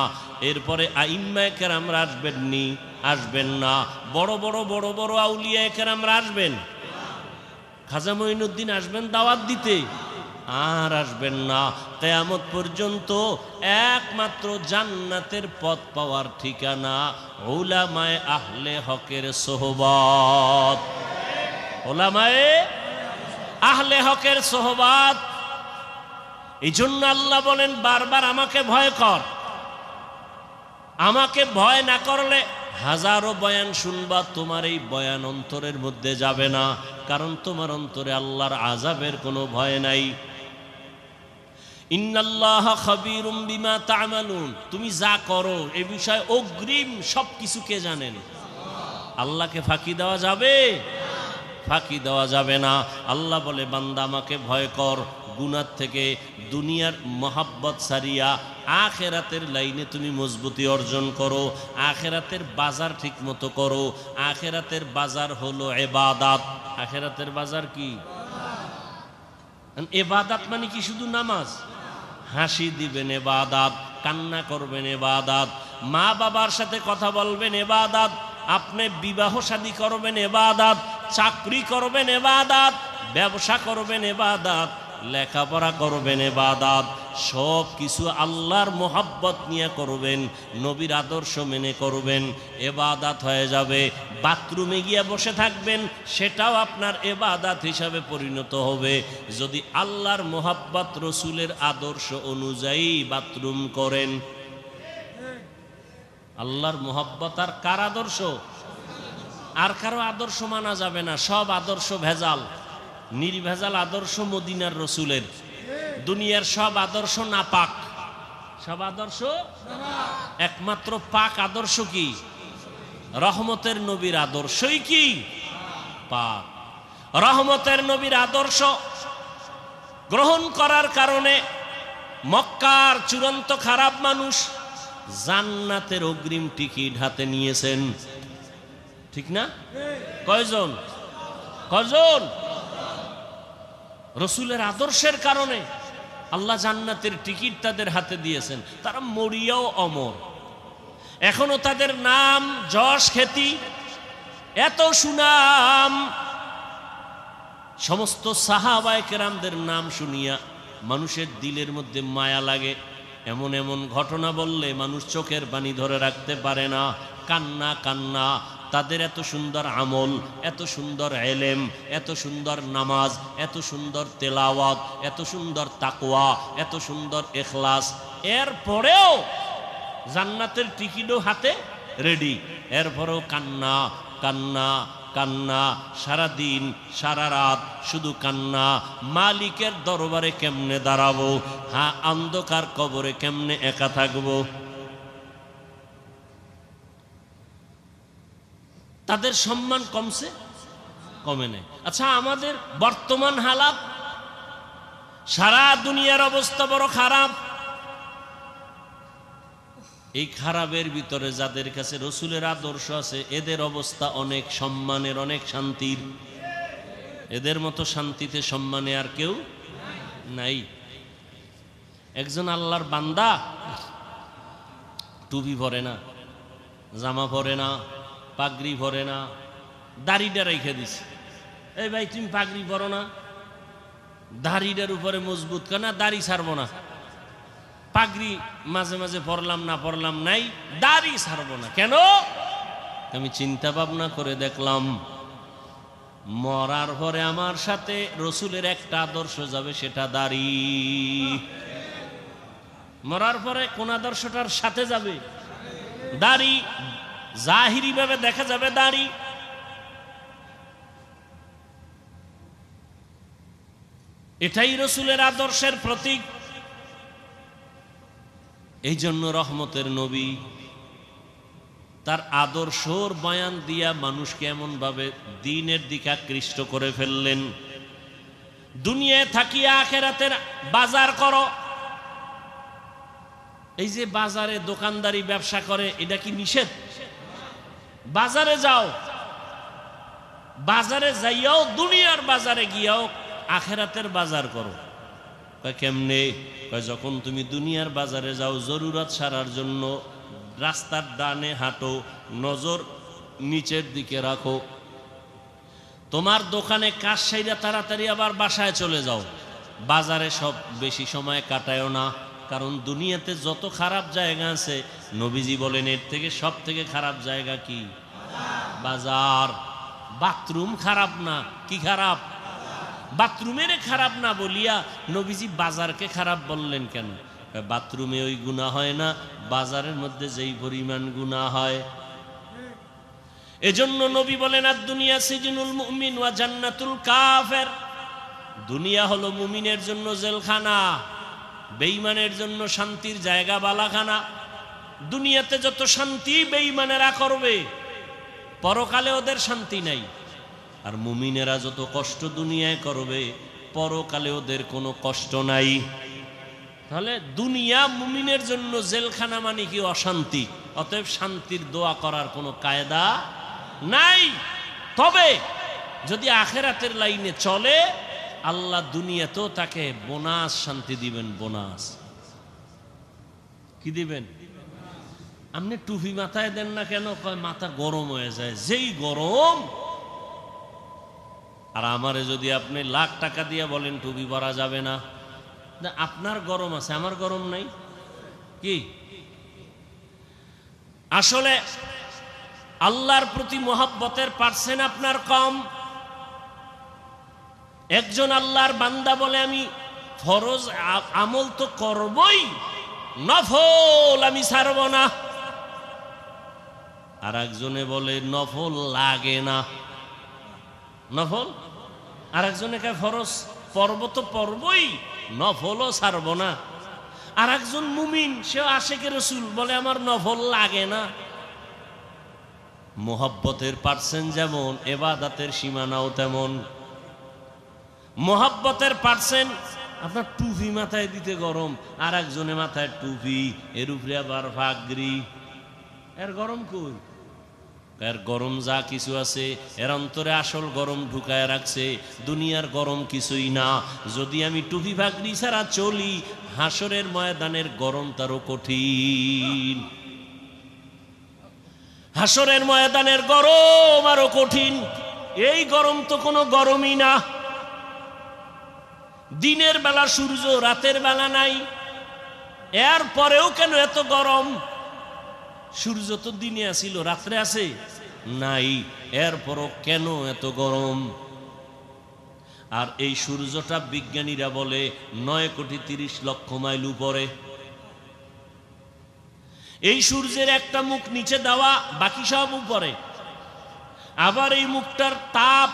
এরপরে আইম্মায়ে কেরামরা আসবেননি, আসবেন না। বড় বড় বড় বড় আউলিয়ায়ে কেরামরা আসবেন? খাজা মঈনুদ্দিন আসবেন দাওয়াত দিতে? আর আসবেন না। কিয়ামত পর্যন্ত একমাত্র জান্নাতের পথ পাওয়ার ঠিকানা উলামায়ে আহলে হকের সোহবত। উলামায়ে আহলে হকের সোহবত। এই জন্য আল্লাহ বলেন বারবার আমাকে ভয় কর। আমাকে ভয় না করলে হাজারো বয়ান শুনবা, তোমার এই বয়ান অন্তরের মধ্যে যাবে না, কারণ তোমার অন্তরে আল্লাহর আযাবের কোনো ভয় নাই। ইন্নাল্লাহা খাবীরুম বিমা তা'মালুন, তুমি যা করো এই বিষয়ে অগ্রিম সবকিছু কে জানেন? আল্লাহকে ফাঁকি দেওয়া যাবে? ফাঁকি দেওয়া যাবে না। আল্লাহ বলে বান্দা আমাকে ভয় কর, গুনাহ থেকে দুনিয়ার মহাব্বত সারিয়া আখেরাতের লাইনে তুমি মজবুতি অর্জন করো, আখেরাতের বাজার ঠিক মতো করো। আখেরাতের বাজার হলো ইবাদত। আখেরাতের বাজার কি? ইবাদত মানে কি শুধু নামাজ? হাসি দিবেন ইবাদত, কান্না করবেন ইবাদত, মা বাবার সাথে কথা বলবেন ইবাদত, আপনি বিবাহ শাদী করবেন ইবাদত, চাকরি করবেন ইবাদত, ব্যবসা করবেন ইবাদত, লেখাপড়া করবেন ইবাদত। সব কিছু আল্লাহর মোহাব্বত নিয়ে করবেন, নবীর আদর্শ মেনে করবেন, ইবাদত হয়ে যাবে। বাথরুমে গিয়ে বসে থাকবেন, সেটাও আপনার ইবাদত হিসাবে পরিণত হবে যদি আল্লাহর মোহাব্বত রসুলের আদর্শ অনুযায়ী বাথরুম করেন। আল্লাহর মোহাব্বত আর কার আদর্শ? আর কারো আদর্শ মানা যাবে না, সব আদর্শ ভেজাল। নির্ভেজাল আদর্শ মদিনার রসুলের। দুনিয়ার সব আদর্শ নাপাক, সব আদর্শ একমাত্র পাক আদর্শ কি? রহমতের নবীর আদর্শই কি পাক। রহমতের নবীর আদর্শ গ্রহণ করার কারণে মক্কার চূড়ান্ত খারাপ মানুষ জান্নাতের অগ্রিম টিকিট হাতে নিয়েছেন, ঠিক না? কয়জন? কয়জন? রসুলের আদর্শের কারণে আল্লাহ জান্নাতের টিকিট তাদের হাতে দিয়েছেন। তারা মরিয়াও অমর, এখনো তাদের নাম যশ খ্যাতি, এত সুনাম। সমস্ত সাহাবায়ে কেরামদের নাম শুনিয়া মানুষের দিলের মধ্যে মায়া লাগে। এমন এমন ঘটনা বললে মানুষ চোখের পানি ধরে রাখতে পারে না, কান্না কান্না। তাদের এত সুন্দর আমল, এত সুন্দর এলেম, এত সুন্দর নামাজ, এত সুন্দর তেলাওয়াত, এত সুন্দর তাকওয়া, এত সুন্দর ইখলাস, এরপরেও জান্নাতের টিকিটও হাতে রেডি, এরপরেও কান্না কান্না কান্না। সারাদিন সারা রাত শুধু কান্না। মালিকের দরবারে কেমনে দাঁড়াবো? হ্যাঁ, অন্ধকার কবরে কেমনে একা থাকবো? তাদের সম্মান কমছে? কমে নেই। আচ্ছা, আমাদের বর্তমান হালাত, সারা দুনিয়ার অবস্থা বড় খারাপ। এই খারাপের ভিতরে যাদের কাছে রসুলের আদর্শ আছে, এদের অবস্থা অনেক সম্মানের, অনেক শান্তির। এদের মতো শান্তিতে সম্মানে আর কেউ নাই। একজন আল্লাহর বান্দা টুপি পরে না, জামা পরে না, পাগড়ি পরে না, দাড়িটা রেখে দিছে। এই ভাই, তুমি পাগড়ি পরো না, দাড়িটার উপরে মজবুত কেন? দাড়ি ছাড়বো না। পাগড়ি মাঝে মাঝে পরলাম না, পরলাম নাই, দাড়ি ছাড়বো না কেন? আমি চিন্তা ভাবনা করে দেখলাম, মরার পরে আমার সাথে রসুলের একটা আদর্শ যাবে, সেটা দাড়ি। মরার পরে কোন আদর্শটার সাথে যাবে? দাড়ি। জাহিরি ভাবে দেখা যাবে দাড়ি। এটাই রসুলের আদর্শের প্রতীক। এই জন্য রহমতের নবী তার আদর্শর বয়ান দিয়া মানুষকে এমন ভাবে দ্বীনের দিকে আকৃষ্ট করে ফেললেন। দুনিয়ায় থাকিয়া আখিরাতের বাজার করো। এই যে বাজারে দোকানদারি ব্যবসা করে, এটা কি নিষেধ? বাজারে যাও, বাজারে যাইয়াও, দুনিয়ার বাজারে গিয়াও আখেরাতের বাজার করো। কয় কেমনে? কয় যখন তুমি দুনিয়ার বাজারে যাও জরুরত সারার জন্য, রাস্তার ডানে হাঁটো, নজর নিচের দিকে রাখো। তোমার দোকানে কাজ সাইরা তাড়াতাড়ি আবার বাসায় চলে যাও। বাজারে সব বেশি সময় কাটায়ও না, কারণ দুনিয়াতে যত খারাপ জায়গা আছে নবীজি বলেন এর থেকে সব থেকে খারাপ জায়গা কি? বাজার। বাথরুম খারাপ না, কি খারাপ? বাথরুমের খারাপ না বলিয়া নবীজি বাজারকে খারাপ বললেন কেন? বাথরুমে ওই গুনাহ হয় না, বাজারের মধ্যে যেই পরিমাণ গুনাহ হয়। এজন্য নবী বলেন আর দুনিয়া সিজনুল মুমিন ওয়া জান্নাতুল কাফের। দুনিয়া হলো মুমিনের জন্য জেলখানা, বেঈমানের জন্য শান্তির জায়গা, বালাখানা। দুনিয়াতে যত শান্তি বেঈমানেরা করবে, পরকালে ওদের শান্তি নাই। আর মুমিনেরা যত কষ্ট দুনিয়ায় করবে, পরকালে ওদের কোনো কষ্ট নাই। তাহলে দুনিয়া মুমিনের জন্য জেলখানা মানে কি? অশান্তি। অতএব শান্তির দোয়া করার কোনো কায়দা নাই। তবে যদি আখেরাতের লাইনে চলে, আল্লাহ দুনিয়াতেও তাকে বোনাস শান্তি দিবেন। বোনাস কি দিবেন? আপনি টুপি মাথায় দেন না কেন? কয় মাথা গরম হয়ে যায়। যেই গরম। আর আমারে যদি আপনি লাখ টাকা দিয়ে বলেন টুপি পরা যাবে না, আপনার গরম আছে, আমার গরম নাই কি? আসলে আল্লাহর প্রতি মহব্বতের পার্সেন্ট আপনার কম। একজন আল্লাহর বান্দা বলে আমি ফরজ আমল তো করবই, নফল আমি ছাড়ব না। আর একজনে বলে নফল লাগে না, নফল। আর একজনে কে ফরজ পর্ব তো পর্বই, নফলও ছাড়ব না। আর একজন মুমিন, সে আশিকে রাসূল, বলে আমার নফল লাগে না। মোহাব্বতের পার্সেন্ট যেমন, ইবাদতের সীমানাও তেমন। মোহাব্বতের পার্সেন্ট আপনার টুপি মাথায় দিতে গরম, আর একজনের মাথায় টুপি, এর উপরে আবার পাগড়ি। এর গরম কই? এর গরম যা কিছু আছে এর অন্তরে আসল গরম ঢুকায় রাখছে। দুনিয়ার গরম কিছুই না। যদি আমি টুপি পাগড়ি ছাড়া চলি, হাসরের ময়দানের গরম তারও কঠিন। হাসরের ময়দানের গরম আরো কঠিন। এই গরম তো কোনো গরমই না। দিনের বেলা সূর্য, রাতের বেলা নাই। এর পরেও কেন এত গরম? সূর্য তো দিনে আসিল, রাত্রে আছে নাই। এরপরও কেন এত গরম? আর এই সূর্যটা বিজ্ঞানীরা বলে 9,30,00,000 মাইল উপরে। এই সূর্যের একটা মুখ নিচে দেওয়া, বাকি সব উপরে। আবার এই মুখটার তাপ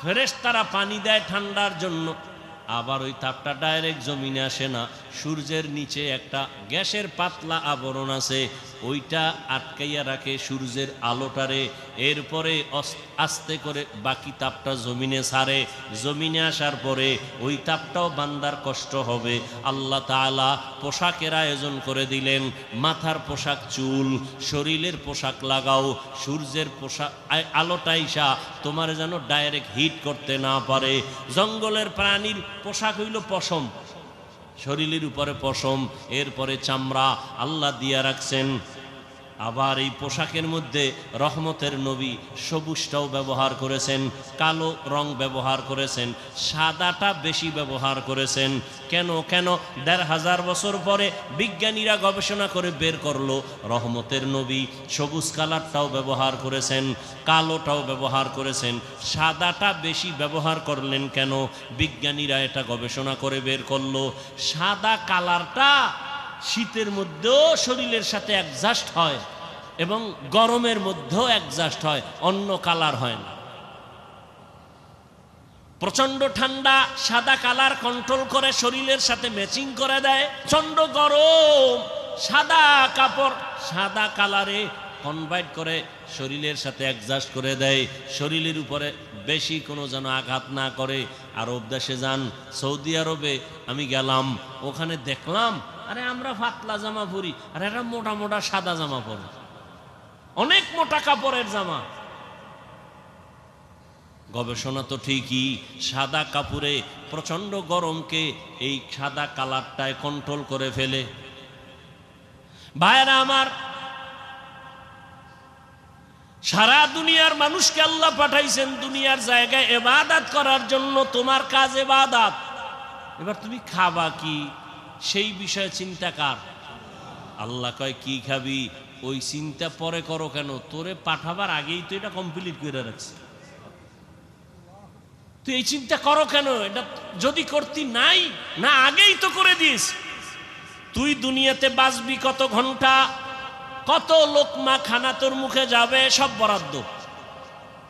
ফেরেশতারা পানি দেয় ঠান্ডার জন্য। আবার ওই তাপটা ডাইরেক্ট জমিনে আসে না, সূর্যের নিচে একটা গ্যাসের পাতলা আবরণ আছে, ওইটা আটকাইয়া রাখে সূর্যের আলোটারে। এরপরে আস্তে করে বাকি তাপটা জমিনে ছাড়ে। জমিনে আসার পরে ওই তাপটাও বান্দার কষ্ট হবে। আল্লাহ তাআলা পোশাকের আয়োজন করে দিলেন। মাথার পোশাক চুল, শরীরের পোশাক লাগাও। সূর্যের পোশাক আলোটা আইসা তোমার যেন ডাইরেক্ট হিট করতে না পারে। জঙ্গলের প্রাণীর পোশাক হইল পশম, শরীরের উপরে পশম, এরপরে চামড়া আল্লাহ দিয়া রাখছেন। আবার এই পোশাকের মধ্যে রহমতের নবী সবুজটাও ব্যবহার করেছেন, কালো রং ব্যবহার করেছেন, সাদাটা বেশি ব্যবহার করেছেন। কেন? ১৫০০ বছর পরে বিজ্ঞানীরা গবেষণা করে বের করলো রহমতের নবী সবুজ কালারটাও ব্যবহার করেছেন, কালোটাও ব্যবহার করেছেন, সাদাটা বেশি ব্যবহার করলেন কেন? বিজ্ঞানীরা এটা গবেষণা করে বের করলো সাদা কালারটা শীতের মধ্যেও শরীরের সাথে অ্যাডজাস্ট হয় এবং গরমের মধ্যেও অ্যাডজাস্ট হয়, অন্য কালার হয় না। প্রচন্ড ঠান্ডা সাদা কালার কন্ট্রোল করে শরীরের সাথে ম্যাচিং করে দেয়। প্রচন্ড গরম সাদা কাপড় সাদা কালারে কনভার্ট করে শরীরের সাথে অ্যাডজাস্ট করে দেয়, শরীরের উপরে বেশি কোনো যেন আঘাত না করে। আরব দেশে যান, সৌদি আরবে আমি গেলাম, ওখানে দেখলাম আরে আমরা পাতলা জামা পরি, আর এরা মোটা মোটা সাদা জামা পরে, অনেক মোটা কাপড়ের জামা। গবেষণা তো ঠিকই, সাদা কাপড়ে প্রচণ্ড গরমকে এই সাদা কালারটায় কন্ট্রোল করে ফেলে। ভাইরা আমার, সারা দুনিয়ার মানুষকে আল্লাহ পাঠাইছেন দুনিয়ার জায়গায় ইবাদত করার জন্য। তোমার কাজ ইবাদত। এবার তুমি খাবা কি সেই বিষয়ে চিন্তা কার? আল্লাহ কয় কি খাবি ওই চিন্তা পরে করো কেন? তোরে পাঠাবার আগেই তো এটা কমপ্লিট করে রাখছি। তুই এই চিন্তা করো কেন? এটা যদি করতি নাই না আগেই তো করে দিস। তুই দুনিয়াতে বাঁচবি কত ঘন্টা, কত লোকমা খানা তোর মুখে যাবে সব বরাদ্দ,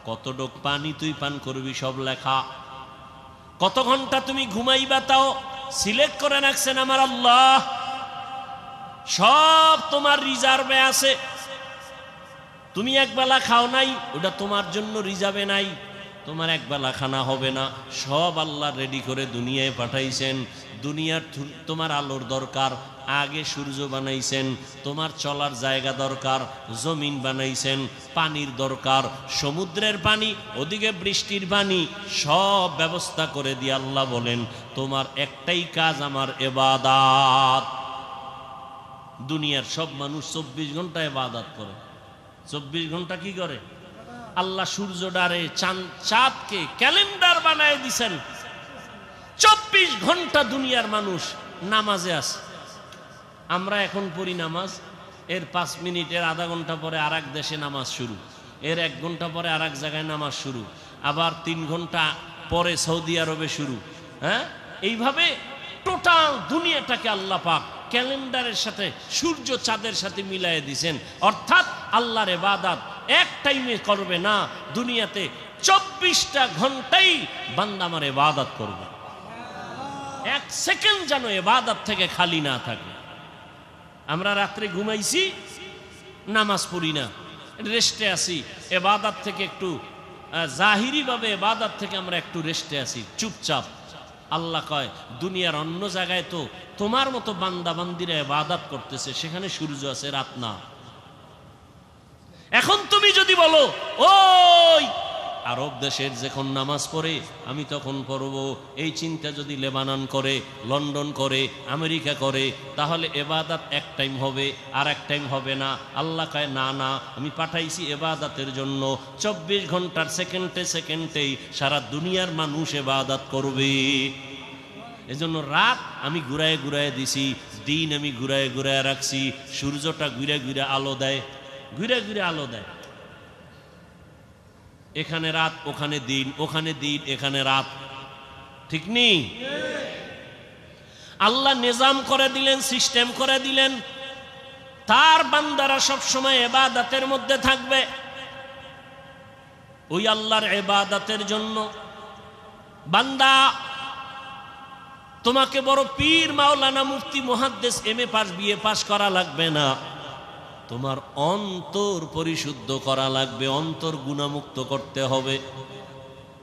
কত ডোক পানি তুই পান করবি সব লেখা, কত ঘন্টা তুমি ঘুমাইবা তাও সিলেক্ট করে রাখছেন আমার আল্লাহ, সব তোমার রিজার্ভে আছে। তুমি একবেলা খাও নাই, ওটা তোমার জন্য রিজার্ভে নাই, তোমার একবেলা খানা হবে না, সব আল্লাহ রেডি করে দুনিয়ায় পাঠাইছেন। দুনিয়ার তোমার আলোর দরকার, আগে সূর্য বানাইছেন। তোমার চলার জায়গা দরকার, জমিন বানাইছেন। পানির দরকার, সমুদ্রের পানি, ওদিকে বৃষ্টির পানি, সব ব্যবস্থা করে দিয়ে আল্লাহ বলেন তোমার একটাই কাজ আমার ইবাদত। দুনিয়ার সব মানুষ 24 ঘন্টা ইবাদত করে। 24 ঘন্টা কি করে? আল্লাহ সূর্য ডারে চাঁদকে ক্যালেন্ডার বানায় দিছেন। 24 ঘন্টা দুনিয়ার মানুষ নামাজে আছে। আমরা এখন পড়ি নামাজ, এর 5 মিনিট, এর আধা ঘন্টা পরে আর এক দেশে নামাজ শুরু, এর 1 ঘন্টা পরে আর এক জায়গায় নামাজ শুরু, আবার 3 ঘন্টা পরে সৌদি আরবে শুরু। হ্যাঁ, এইভাবে টোটাল দুনিয়াটাকে আল্লাহ পাক ক্যালেন্ডারের সাথে, সূর্য চাঁদের সাথে মিলাই দিয়েছেন। অর্থাৎ আল্লাহর ইবাদত এক টাইমে করবে না, দুনিয়াতে 24টা ঘন্টাই বান্দা আমার ইবাদত করবে। 1 সেকেন্ড যেন ইবাদত থেকে খালি না থাকে। আমরা রাত্রে ঘুমাইছি, নামাজ পড়ি না, রেস্টে আছি, ইবাদত থেকে একটু জাহিরি ভাবে ইবাদত থেকে আমরা একটু রেস্টে আছি, চুপচাপ। আল্লাহ কয় দুনিয়ার অন্য জায়গায় তো তোমার মতো বান্দা বান্দিরা ইবাদত করতেছে, সেখানে সূর্য আছে, রাত না। এখন তুমি যদি বলো ওই আরব দেশের যখন নামাজ পড়ে আমি তখন পড়ব, এই চিন্তা যদি লেবানন করে, লন্ডন করে, আমেরিকা করে, তাহলে ইবাদত এক টাইম হবে আর এক টাইম হবে না। আল্লাহ কয় না না, আমি পাঠাইছি ইবাদতের জন্য। 24 ঘন্টার সেকেন্ডে সেকেন্ডেই সারা দুনিয়ার মানুষ ইবাদত করবে। এজন্য রাত আমি ঘুরায় ঘুরায় দিছি, দিন আমি ঘুরায় ঘুরায় রাখছি। সূর্যটা ঘুরে ঘুরে আলো দেয়, ঘুরে ঘুরে আলো দেয়। এখানে রাত, ওখানে দিন, ওখানে দিন, এখানে রাত, ঠিক নেই? আল্লাহ নিজাম করে দিলেন, সিস্টেম করে দিলেন। তার বান্দারা সব সময় ইবাদতের মধ্যে থাকবে। ওই আল্লাহর ইবাদতের জন্য বান্দা, তোমাকে বড় পীর, মাওলানা, মুফতি, মুহাদ্দিস, এমএ পাস, বিএ পাস করা লাগবে না। তোমার অন্তর পরিশুদ্ধ করা লাগবে, অন্তর গুনাহমুক্ত করতে হবে।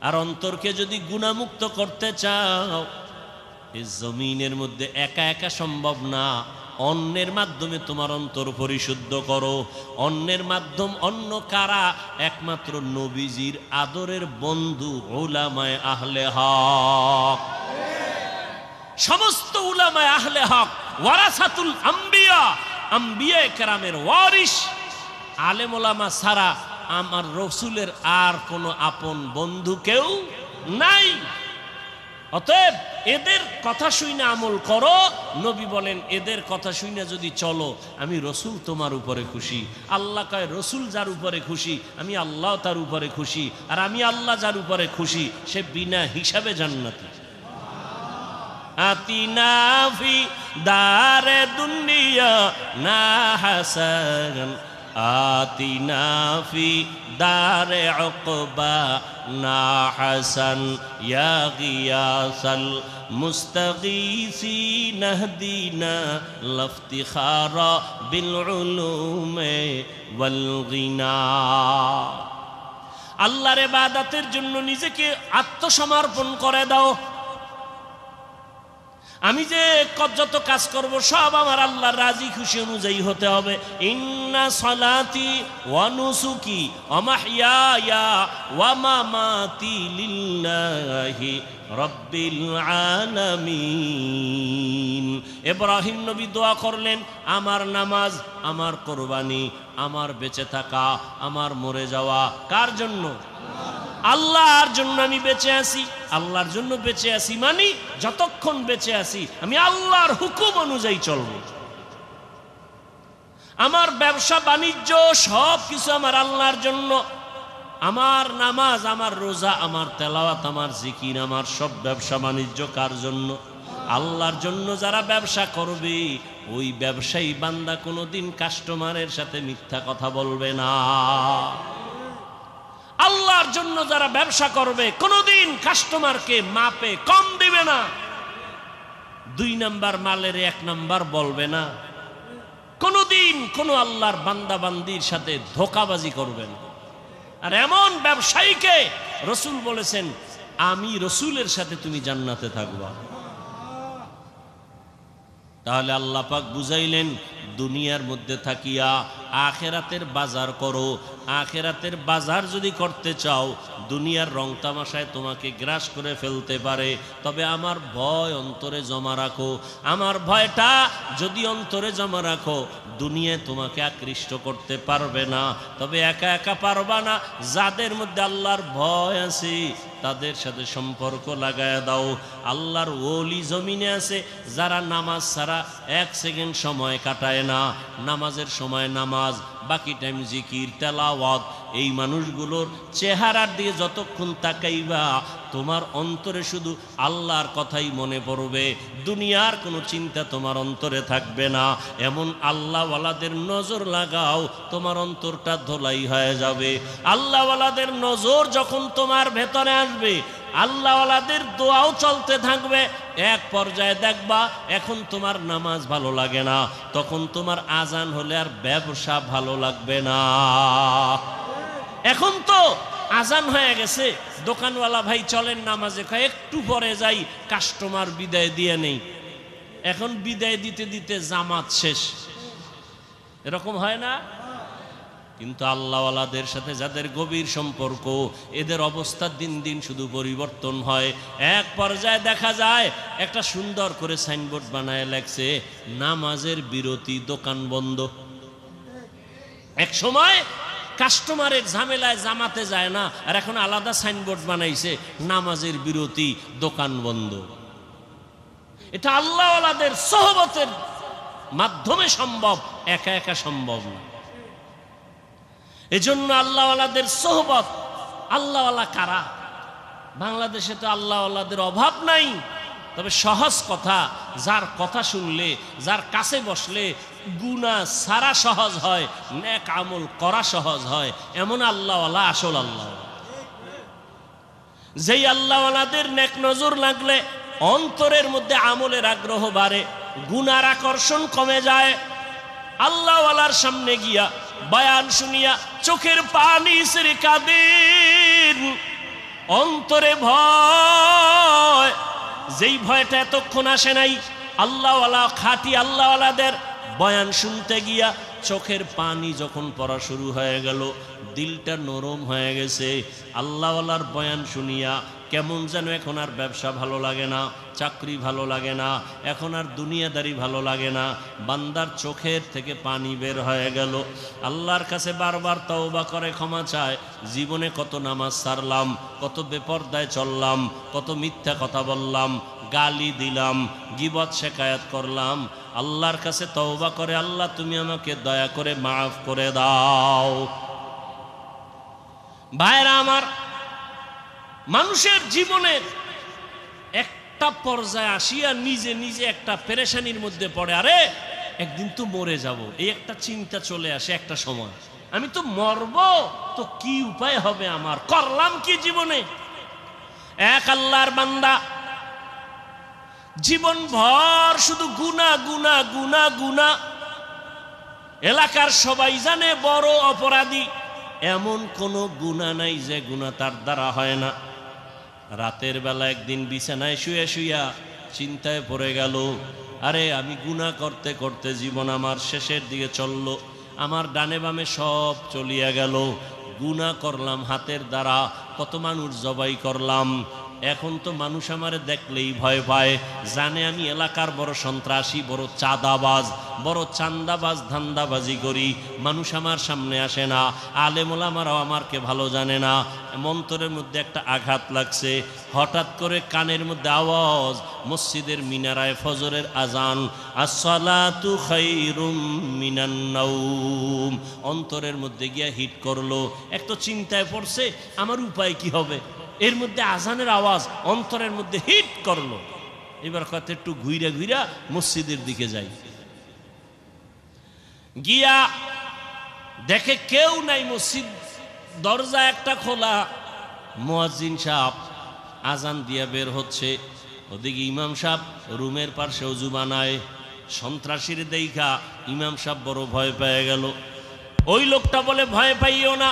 আর অন্তরকে যদি গুনাহমুক্ত করতে চাও, এই জমিনের মধ্যে একা একা সম্ভব না। অন্যের মাধ্যমে তোমার অন্তর পরিশুদ্ধ করো। অন্যের মাধ্যম অন্য কারা? একমাত্র নবীজির আদরের বন্ধু উলামায়ে আহলে হক। সমস্ত উলামায়ে আহলে হক ওয়ারাসাতুল আম্বিয়া, আম্বিয়া কেরামের ওয়ারিস। আলেম ওলামা ছাড়া আমার রসুলের আর কোনো আপন বন্ধু কেউ নাই। অতএব এদের কথা শুনে আমল করো। নবী বলেন এদের কথা শুনে যদি চলো, আমি রসুল তোমার উপরে খুশি। আল্লাহ কয় রসুল যার উপরে খুশি, আমি আল্লাহ তার উপরে খুশি। আর আমি আল্লাহ যার উপরে খুশি, সে বিনা হিসাবে জান্নাতি। আতিনা ফি দারে দুনিয়া না হাসান, আতিনা ফি দারে উকবা না হাসান, ইয়া গিয়াসাল মুস্তাগীসিন ইহদিনা লাফতিখারা বিল উলুমে ওয়াল গিনা। আল্লাহর ইবাদতের জন্য নিজেকে আত্মসমর্পণ করে দাও। আমি যে যত কাজ করব সব আমার আল্লাহর রাজি খুশি অনুযায়ী হতে হবে। ইন্না সালাতি ওয়া নুসুকি ওয়া মাহইয়ায়া ওয়া মামাতি লিল্লাহি রাব্বিল আলামিন। ইব্রাহিম নবী দোয়া করলেন, আমার নামাজ, আমার কোরবানি, আমার বেঁচে থাকা, আমার মরে যাওয়া কার জন্য? আল্লাহর জন্য আমি বেঁচে আছি। আল্লাহর জন্য বেঁচে আছি মানে যতক্ষণ বেঁচে আছি আমি আল্লাহর হুকুম অনুযায়ী চলব। আমার ব্যবসা বাণিজ্য সব কিছু আমার আল্লাহর জন্য। আমার নামাজ, আমার রোজা, আমার তেলাওয়াত, আমার জিকির, আমার সব ব্যবসা বাণিজ্য কার জন্য? আল্লাহর জন্য। যারা ব্যবসা করবে ওই ব্যবসায়ী বান্দা কোনোদিন কাস্টমারের সাথে মিথ্যা কথা বলবে না। আল্লাহর জন্য যারা ব্যবসা করবে কোনোদিন কাস্টমারকে মাপে কম দিবে না। 2 নাম্বার মালের 1 নাম্বার বলবে না। কোনোদিন কোনো আল্লাহর বান্দা বান্দির সাথে ধোঁকাবাজি করবে না। আর এমন ব্যবসায়ীকে রসুল বলেছেন, আমি রসুলের সাথে তুমি জান্নাতে থাকবা। তাহলে আল্লাহ পাক বুঝাইলেন, দুনিয়ার মধ্যে থাকিয়া আখেরাতের বাজার করো। আখেরাতের বাজার যদি করতে চাও, দুনিয়ার রং তামাশায় তোমাকে গ্রাস করে ফেলতে পারে, তবে আমার ভয় অন্তরে জমা রাখো। আমার ভয়টা যদি অন্তরে জমা রাখো, দুনিয়ায় তোমাকে আকৃষ্ট করতে পারবে না। তবে একা একা পারবা না। যাদের মধ্যে আল্লাহর ভয় আছে তাদের সাথে সম্পর্ক লাগায় দাও। আল্লাহর ওলি জমিনে আছে যারা নামাজ ছাড়া 1 সেকেন্ড সময় কাটায় না। নামাজের সময় নামাজ, বাকি টাইম জিকির, তেলাওয়াত। এই মানুষগুলোর চেহারার দিকে যতক্ষণ তাকাইবা তোমার অন্তরে শুধু আল্লাহর কথাই মনে পড়বে, দুনিয়ার কোনো চিন্তা তোমার অন্তরে থাকবে না। এমন আল্লাহওয়ালাদের নজর লাগাও, তোমার অন্তরটা ধোলাই হয়ে যাবে। আল্লাহওয়ালাদের নজর যখন তোমার ভেতরে আসবে, আল্লাহওয়ালাদের দোয়াও চলতে থাকবে, এক পর্যায়ে দেখবা এখন তোমার নামাজ ভালো লাগে না, তখন তোমার আজান হলে আর ব্যবসা ভালো লাগবে না। এখন তো আজান হয়ে গেছে, দোকানওয়ালা ভাই চলেন নামাজে, কয় একটু পরে যাই, কাস্টমার বিদায় দিয়ে নেই। এখন বিদায় দিতে দিতে জামাত শেষ। এরকম হয় না? কিন্তু আল্লাহওয়ালাদের সাথে যাদের গভীর সম্পর্ক, এদের অবস্থা দিন দিন শুধু পরিবর্তন হয়। এক পর্যায়ে দেখা যায় একটা সুন্দর করে সাইনবোর্ড বানায় লেখছে, নামাজের বিরতি, দোকান বন্ধ। এক সময় কাস্টমারের ঝামেলায় জামাতে যায় না, আর এখন আলাদা সাইনবোর্ড বানাইছে, নামাজের বিরতি, দোকান বন্ধ। এটা আল্লাহওয়ালাদের সোহবতের মাধ্যমে সম্ভব, একা একা সম্ভব না। এজন্য আল্লাহওয়ালাদের সোহবত। আল্লাহওয়ালা কারা? বাংলাদেশে তো আল্লাহওয়ালাদের অভাব নাই, তবে সহজ কথা, যার কথা শুনলে, যার কাছে বসলে গুনাহ সারা সহজ হয়, নেক আমল করা সহজ হয়, এমন আল্লাহওয়ালা আসল আল্লাহ। যেই আল্লাহওয়ালাদের নেক নজর লাগলে অন্তরের মধ্যে আমলের আগ্রহ বাড়ে, গুনার আকর্ষণ কমে যায়। আল্লাহওয়ালার সামনে গিয়া বয়ান শুনিয়া চোখের পানি ছেড়ে কাঁদেন, অন্তরে ভয়, যেই ভয়টা এতক্ষণ আসে নাই। আল্লাহওয়ালা, খাঁটি আল্লাহওয়ালাদের বয়ান শুনতে গিয়া চোখের পানি যখন পড়া শুরু হয়ে গেল, দিলটা নরম হয়ে গেছে। আল্লাহওয়ালার বয়ান শুনিয়া কেমন যেন এখন আর ব্যবসা ভালো লাগে না, চাকরি ভালো লাগে না, এখন আর দুনিয়াদারি ভালো লাগে না। বান্দার চোখের থেকে পানি বের হয়ে গেল। আল্লাহর কাছে বারবার তওবা করে ক্ষমা চায়, জীবনে কত নামাজ ছাড়লাম, কত বেপরদায় চললাম, কত মিথ্যা কথা বললাম, গালি দিলাম, গীবত শেকায়াত করলাম। আল্লাহর কাছে তওবা করে, আল্লাহ তুমি আমাকে দয়া করে মাফ করে দাও। ভাইরা আমার, মানুষের জীবনের একটা পর্যায়ে আসিয়া নিজে নিজে একটা পেরেশানির মধ্যে পড়ে, আরে একদিন তো মরে যাব, এই একটা চিন্তা চলে আসে একটা সময়, আমি তো মরব, তো কি উপায় হবে আমার, করলাম কি জীবনে। এক আল্লাহর বান্দা জীবন ভর শুধু গুনাহ গুনাহ গুনাহ গুনাহ, এলাকার সবাই জানে বড় অপরাধী, এমন কোনো গুনাহ নাই যে গুনাহ তার দ্বারা হয় না। রাতের বেলা একদিন বিছানায় শুয়ে শুইয়া চিন্তায় পড়ে গেল, আরে আমি গুনাহ করতে করতে জীবন আমার শেষের দিকে চলল, আমার ডানে বামে সব চলিয়া গেল, গুনাহ করলাম হাতের দ্বারা, কত মানুষ জবাই করলাম, এখন তো মানুষ আমারে দেখলেই ভয় পায়, জানে আমি এলাকার বড় সন্ত্রাসী, বড় চাঁদাবাজ, বড় চান্দাবাজ, ধান্দাবাজি করি, মানুষ আমার সামনে আসে না, আলেম ওলামারাও আমারকে ভালো জানে না। মন্তরের মধ্যে একটা আঘাত লাগছে, হঠাৎ করে কানের মধ্যে আওয়াজ, মসজিদের মিনারায় ফজরের আজান, আসসালাতু খায়রুম মিনান নাওম, অন্তরের মধ্যে গিয়া হিট করলো। এক তো চিন্তায় পড়ছে আমার উপায় কি হবে, এর মধ্যে আজানের আওয়াজ অন্তরের মধ্যে হিট করলো। এবার কত একটু ঘুইরা ঘুইরা মসজিদের দিকে যাই, গিয়া দেখে কেউ নাই, মসজিদ দরজা একটা খোলা, মুয়াজ্জিন সাহেব আজান দিয়া বের হচ্ছে, ওদিকে ইমাম সাহেব রুমের পাশে ওযু বানায়। সন্ত্রাসীর দেইখা ইমাম সাহেব বড় ভয় পেয়ে গেল। ওই লোকটা বলে, ভয় পাইও না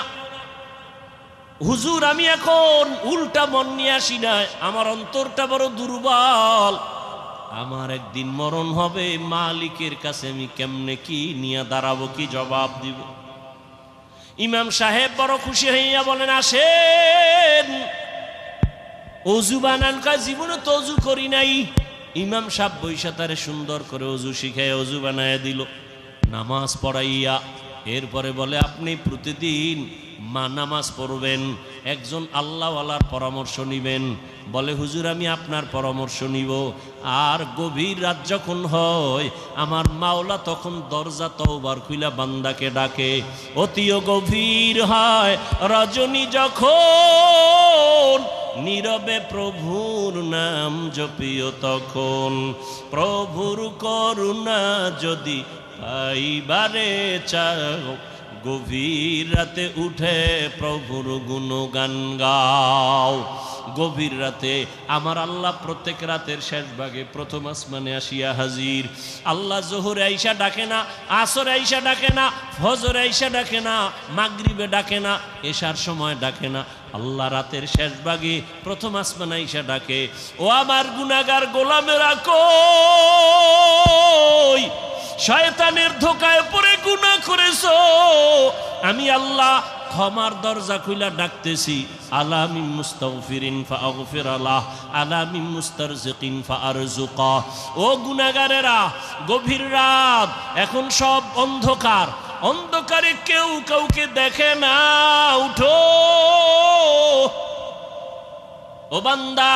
হুজুর, আমি এখন উল্টা মন নিয়ে আসি নাই, আমার অন্তরটা বড় দুর্বল, আমার একদিন মরণ হবে, মালিকের কাছে আমি কেমনে কি নিয়ে দাঁড়াবো, কি জবাব দিব। ইমাম সাহেব বড় খুশি হইয়া বলেন, আসেন অজু বানান। কয় জীবনে তো অজু করি নাই। ইমাম সাহেব বৈশা তারে সুন্দর করে অজু শিখায় অজু বানায় দিল, নামাজ পড়াইয়া। এরপরে বলে, আপনি প্রতিদিন নামাজ পড়বেন, একজন আল্লাহওয়ালার পরামর্শ নিবেন। বলে, হুজুর আমি আপনার পরামর্শ নিব। আর গভীর রাত যখন হয়, আমার মাওলা তখন দরজা তওবার খুইলা বান্দাকে ডাকে। অতিও গভীর হয় রজনী যখন, নীরবে প্রভুর নাম জপিও তখন। প্রভুর করুণা যদি পাইবারে চাও, গভীর রাতে উঠে প্রভুর গুণগান গাও। গভীর রাতে আমার আল্লাহ প্রত্যেক রাতের শেষ ভাগে প্রথম আসমানে আসিয়া হাজির। আল্লাহ জোহরে আইসা ডাকে না, আসরে আইসা ডাকে না, ফজরে আইসা ডাকে না, মাগরিবে ডাকে না, এশার সময় ডাকে না। আল্লাহ রাতের শেষ ভাগে প্রথম আসমানে আইসা ডাকে, ও আমার গুনাহগার গোলামেরা কই, শয়তানের ধোকায় পড়ে গুনাহ করেছো, আমি আল্লাহ ক্ষমার দরজা খুইলা ডাকতেছি। আলা মিন মুস্তাগফিরিন ফাগফির আলাহ, আলা মিন মুস্তারজিকিন ফারজুকা। ও গুনাহগারেরা, গভীর রাত, এখন সব অন্ধকার, অন্ধকারে কেউ কাউকে দেখে না, উঠো ও বান্দা।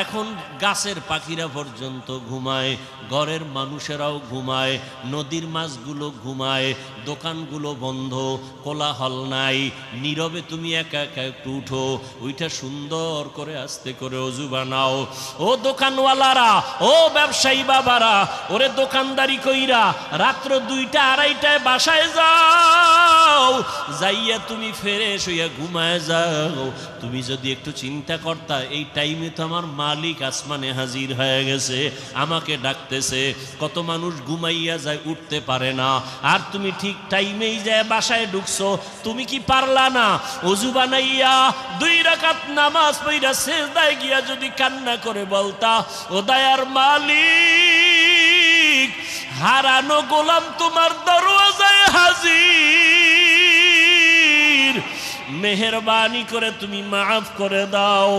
এখন গাছের পাখিরা পর্যন্ত ঘুমায়, ঘরের মানুষেরাও ঘুমায়, নদীর মাছগুলো ঘুমায়, দোকানগুলো বন্ধ, কোলাহল নাই, নীরবে তুমি একা একা একটু উঠো, ওইটা সুন্দর করে আস্তে করে অজু বানাও। ও দোকানওয়ালারা, ও ব্যবসায়ী বাবারা, ওরে দোকানদারি কইরা রাত্র 2টা 2:30টায় বাসায় যাও, যাইয়া তুমি ফ্রেশ হইয়া ঘুমায় যাও। তুমি যদি একটু চিন্তা করতা, এই টাইমে তো আমার মালিক আসমানে হাজির হয়ে গেছে, আমাকে ডাকতেছে। কত মানুষ ঘুমাইয়া যায়, উঠতে পারে না, আর তুমি ঠিক টাইমেই যায় বাসায় ঢুকছো। তুমি কি পারলা না ওযু বানাইয়া 2 রাকাত নামাজ পড়া সিজদায় গিয়া যদি কান্না করে বলতা, ও দয়ার মালিক, হারানো গোলাম তোমার দরওয়াজায় হাজির, মেহেরবানি করে তুমি মাফ করে দাও।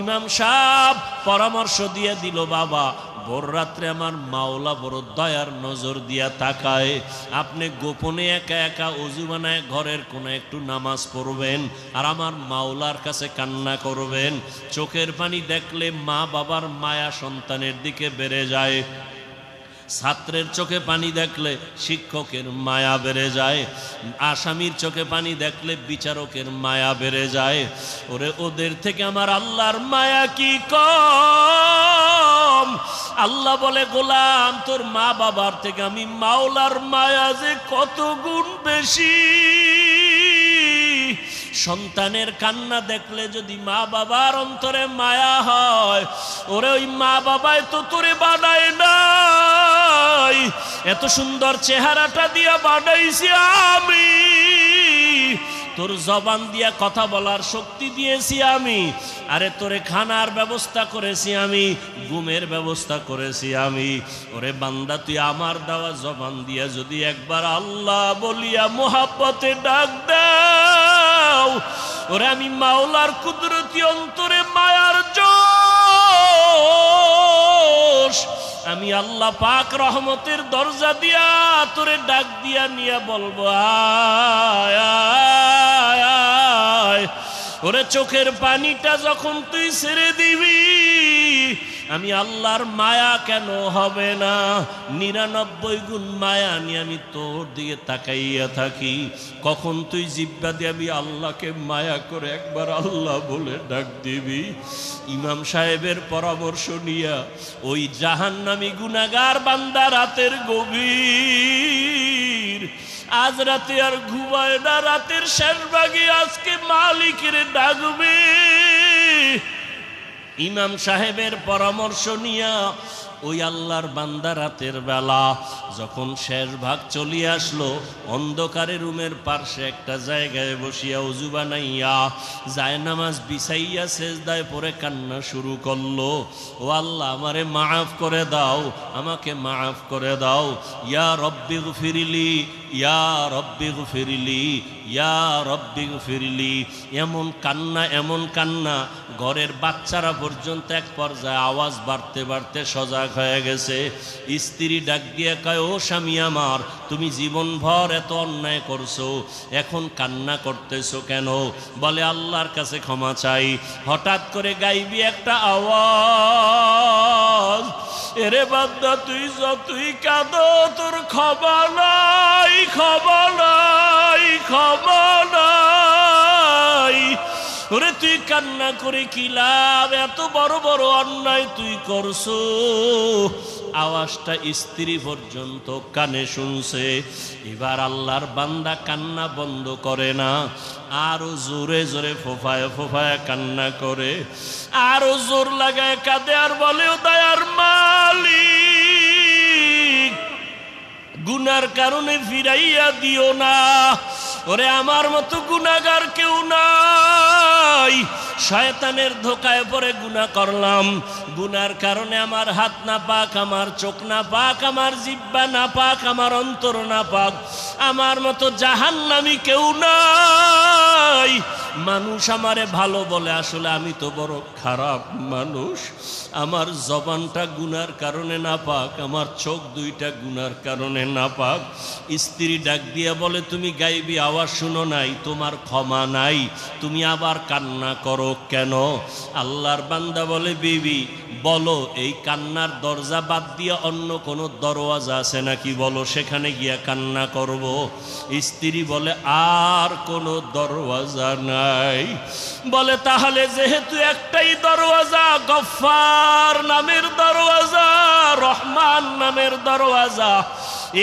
ইমাম সাহেব পরামর্শ দিয়ে দিল, বাবা ভোর রাত্রে আমার মাওলা বড় দয়ার নজর দিয়া তাকায়, আপনি গোপনে একা একা ওযু বানায় ঘরের কোণে একটু নামাজ পড়বেন, আর আমার মাওলার কাছে কান্না করবেন। চোখের পানি দেখলে মা বাবার মায়া সন্তানের দিকে বেড়ে যায়, ছাত্রের চোখে পানি দেখলে শিক্ষকের মায়া বেড়ে যায়, আসামির চোখে পানি দেখলে বিচারকের মায়া বেড়ে যায়। ওরে ওদের থেকে আমার আল্লাহর মায়া কি কম? আল্লাহ বলে, গোলাম তোর মা বাবার থেকে আমি মাওলার মায়া যে কত গুণ বেশি। সন্তানের কান্না দেখলে যদি মা বাবার অন্তরে মায়া হয়, ওরে ওই মা বাবাই তো তোরে বানায় নাই, এত সুন্দর চেহারাটা দিয়া বানাইছি আমি, তোর জবান দিয়া কথা বলার শক্তি দিয়েছি আমি, আরে তোরে খানার ব্যবস্থা করেছি আমি, ঘুমের ব্যবস্থা করেছি আমি। ওরে বান্দা, তুই আমার দেওয়া জবান দিয়া যদি একবার আল্লাহ বলিয়া মোহাব্বতে ডাক দাও, ওরে আমি মাওলার কুদরতি অন্তরে মায়ার জোশ, আমি আল্লাহ পাক রহমতের দরজা দিয়া তোরে ডাক দিয়া নিয়া বলবো আয় আয় আয়। ওরে চোখের পানিটা যখন তুই ছেড়ে দিবি, আমি আল্লাহর মায়া কেন হবে না? 99 গুণ মায়া নিয়ে আমি তোর দিকে তাকাইয়া থাকি। কখন তুই জিব্বা দিয়ে আমি আল্লাহকে মায়া করে একবার আল্লাহ বলে ডাক দিবি। ইমাম সাহেবের পরামর্শ নিয়া ওই জাহান্নামী গুনাহগার বান্দা রাতের গভীর, আজ রাতে আর ঘুমায় না, রাতের শেষ ভাগে আজকে মালিকের ডাকবে। ইমাম সাহেবের পরামর্শ নিয়া ওই আল্লাহর বান্দা রাতের বেলা যখন শেষ ভাগ চলিয়ে আসলো, অন্ধকারে রুমের পার্শ্বে একটা জায়গায় বসিয়া ওযু বানাইয়া জায়নামাজ বিছাইয়া সেজদায় পড়ে কান্না শুরু করলো। ও আল্লাহ, আমারে মাফ করে দাও, আমাকে মাফ করে দাও। ইয়া রব্বি গফিরলি, ইয়া রব্বি গফিরলি, ইয়া রব্বি গফিরলি। এমন কান্না, এমন কান্না, ঘরের বাচ্চারা পর্যন্ত এক পর্যায়ে আওয়াজ বাড়তে বাড়তে সজাগ হয়ে গেছে। স্ত্রী ডাক দিয়ে কয়, ও স্বামী আমার, তুমি জীবনভর এত অন্যায় করছো, এখন কান্না করতেছো কেন? বলে আল্লাহর কাছে ক্ষমা চাই। হঠাৎ করে গাইবি একটা আওয়াজ, এরে বান্দা তুই যতই কাঁদো তোর ক্ষমা নাই, ক্ষমা নাই, ক্ষমা নাই। ওরে তুই কান্না করে কি লাভ? এত বড় বড় অন্যায় তুই করছো। আওয়াজটা স্ত্রী পর্যন্ত কানে শুনছে। এবার আল্লাহর বান্দা কান্না বন্ধ করে না, আরো জোরে জোরে ফোফায় ফোফায় কান্না করে, আরো জোর লাগায় কাঁদে আর বলে, ও দয়ার মালিক, গুনার কারণে ফিরাইয়া দিও না। ওরে আমার মতো গুনাহগার কেউ নাই, শয়তানের ধোকায় পড়ে গুনাহ করলাম, গুনার কারণে আমার হাত না পাক, আমার চোখ না পাক, আমার জিহ্বা না পাক, আমার অন্তর না পাক। আমার মতো জাহান্নামী কেউ নাই। মানুষ আমারে ভালো বলে, আসলে আমি তো বড় খারাপ মানুষ। আমার জবানটা গুনার কারণে না পাক, আমার চোখ দুইটা গুনার কারণে না পাক। স্ত্রী ডাক দিয়া বলে, তুমি গাইবি আওয়াজ শুনো নাই, তোমার ক্ষমা নাই, তুমি আবার কান্না করো কেন? আল্লাহর বান্দা বলে, বিবি বলো, এই কান্নার দরজা বাদ দিয়ে অন্য কোনো দরওয়াজা আছে নাকি? বলো, সেখানে গিয়া কান্না করব। স্ত্রী বলে, আর কোনো দরওয়াজা নাই। বলে, তাহলে যেহেতু একটাই দরওয়াজা, গফফার নামের দরওয়াজা, রহমান নামের দরওয়াজা,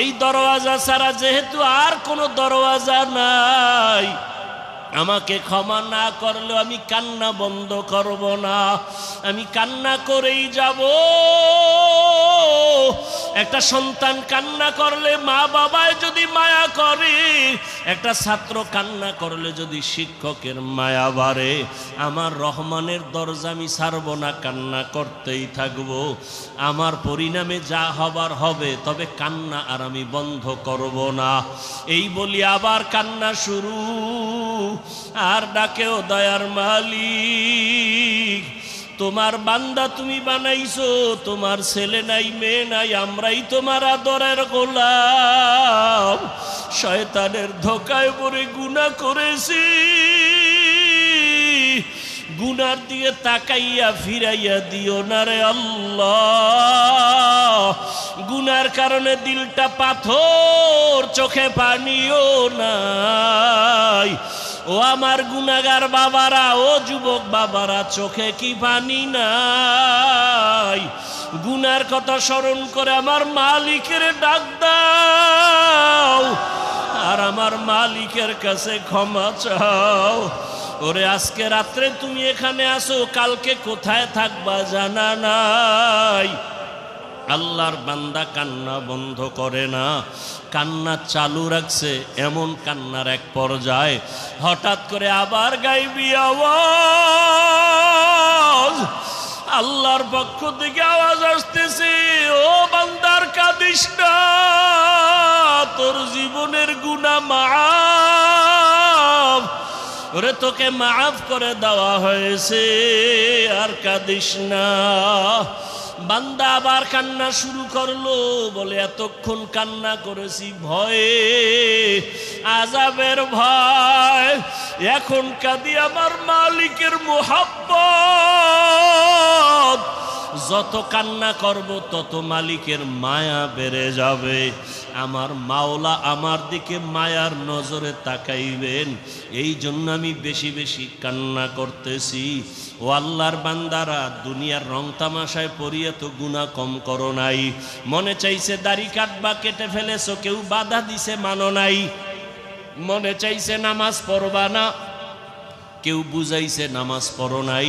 এই দরওয়াজা ছাড়া যেহেতু আর কোনো দরওয়াজা নাই, আমাকে ক্ষমা না করলেও আমি কান্না বন্ধ করব না, আমি কান্না করেই যাব। একটা সন্তান কান্না করলে মা বাবায় যদি মায়া করে, একটা ছাত্র কান্না করলে যদি শিক্ষকের মায়া বাড়ে, আমার রহমানের দরজা আমি ছাড়ব না, কান্না করতেই থাকব। আমার পরিণামে যা হবার হবে, তবে কান্না আর আমি বন্ধ করব না। এই বলি আবার কান্না শুরু, আর ডাকেও, দয়ার মালিক, তোমার বান্দা তুমি বানাইছো, তোমার ছেলে নাই মেয়ে নাই, আমরাই তোমার আদরের গোলাম। শয়তানের ধোকায় পড়ে গুনাহ করেছি, গুনার দিকে তাকাইয়া ফিরাইয়া দিও না রে আল্লাহ। গুনার কারণে দিলটা পাথর, চোখে পানিও নাই। ও আমার গুনাহগার বাবারা, ও যুবক বাবারা, চোখে কি পানি নাই? গুনার কথা স্মরণ করে আমার মালিকের ডাক দাও, আর আমার মালিকের কাছে ক্ষমা চাও। ওরে আজকে রাত্রে তুমি এখানে আসো, কালকে কোথায় থাকবা জানা নাই। আল্লাহর বান্দা কান্না বন্ধ করে না, কান্না চালু রাখছে। এমন কান্নার এক পর্যায়ে হঠাৎ করে আবার গাইবি আওয়াজ, আল্লাহর পক্ষ থেকে আওয়াজ আসতেছে, ও বান্দার কাঁদিস না, তোর জীবনের গুনাহ মাফ, ওরে তোকে মাফ করে দেওয়া হয়েছে, আর কাঁদিস না। বান্দা আবার কান্না শুরু করলো, বলে এতক্ষণ কান্না করেছি ভয়ে, আযাবের ভয়, এখন কাঁদি আমার মালিকের মুহাব্বত। যত কান্না করব তত মালিকের মায়া বেড়ে যাবে, আমার মাওলা আমার দিকে মায়ার নজরে তাকাইবেন। এই জন্য আমি বেশি বেশি কান্না করতেছি। ও আল্লাহর বান্দারা, দুনিয়ার রং তামাশায় পড়িয়ে তো গুনাহ কম করো নাই। মনে চাইছে দাড়ি কাটবা, কেটে ফেলেছো, কেউ বাধা দিছে মানো নাই। মনে চাইছে নামাজ পড়বা না, কেউ বুঝাইছে নামাজ পড়ো নাই।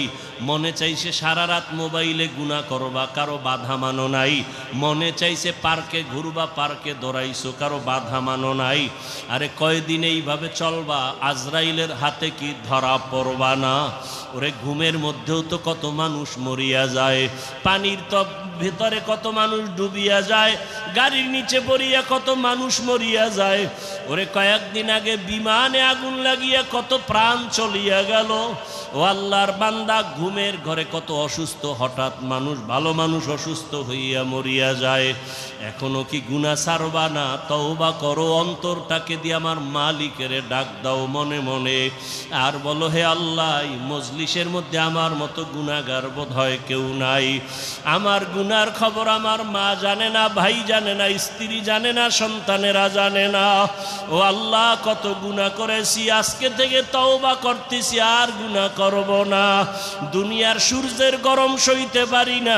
মনে চাইছে সারা রাত মোবাইলে গুনাহ করবা, কারো বাধা মানো নাই। মনে চাইছে পার্কে ঘুরবা, পার্কে দৌড়াইছো, কারো বাধা মানো নাই। আরে কয়দিন এইভাবে চলবা, আজরাইলের হাতে কি ধরা পড়বা না? ওরে ঘুমের মধ্যেও তো কত মানুষ মরিয়া যায়, পানির তো ভেতরে কত মানুষ ডুবিয়া যায়, গাড়ির নিচে পড়িয়া কত মানুষ মরিয়া যায়। ওরে কয়েকদিন আগে বিমানে আগুন লাগিয়া কত প্রাণ চলিয়া গেল। ও আল্লাহর বান্দা, ঘুমের ঘরে কত অসুস্থ হঠাৎ মানুষ, ভালো মানুষ অসুস্থ হইয়া মরিয়া যায়। এখনো কি গুনাহ ছাড়বা না? তওবা করো, অন্তরটাকে দিয়ে আমার মালিকের ডাক দাও মনে মনে, আর বলো, হে আল্লাহ, এই মজলিসের মধ্যে আমার মতো গুনাহগার বোধ হয় কেউ নাই। আমার গুনার খবর আমার মা জানে না, ভাই জানে না, স্ত্রী জানে না, সন্তানেরা জানে না। ও আল্লাহ, কত গুনাহ করেছি, আজকে থেকে তওবা করতেছি, আর গুনাহ করব না। দুনিয়ার সূর্যের গরম সইতে পারি না,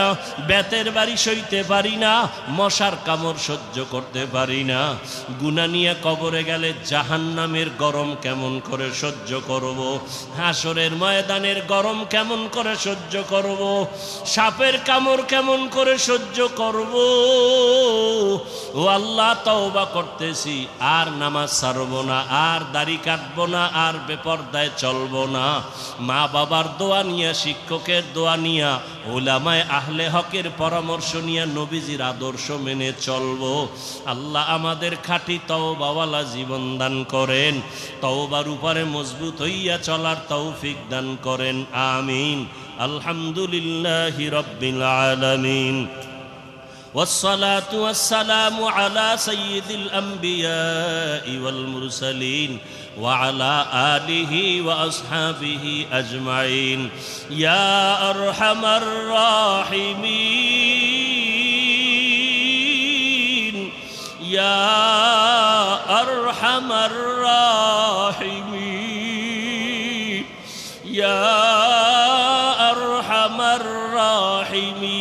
বেতের বাড়ি সইতে পারি না, মশার কামড় সহ্য করতে পারি না। গুনাহ নিয়ে কবরে গেলে জাহান্নামের গরম কেমন করে সহ্য করব? হাসরের ময়দানের গরম কেমন করে সহ্য করব? সাপের কামড় কেমন করে সহ্য করব? ও আল্লাহ, তওবা করতেছি, আর নামাজ ছাড়ব না, আর দাড়ি কাটব না, আর বেপরদায় চলব না। মা বাবার দোয়া নিয়া, শিক্ষকের দোয়া নিয়া, উলামায়ে আহলে হকের পরামর্শ নিয়া, নবীজির আদর্শ মেনে চলব। আল্লাহ আমাদের খাঁটি তওবাওয়ালা জীবন দান করেন, তওবার উপরে মজবুত হইয়া চলার তৌফিক দান করেন, আমিন। আলহামদুলিল্লাহি রাব্বিল আলামিন, والصلاة والسلام على سيد الأنبياء والمرسلين وعلى آله وأصحابه أجمعين يا أرحم الراحمين يا أرحم الراحمين يا أرحم الراحمين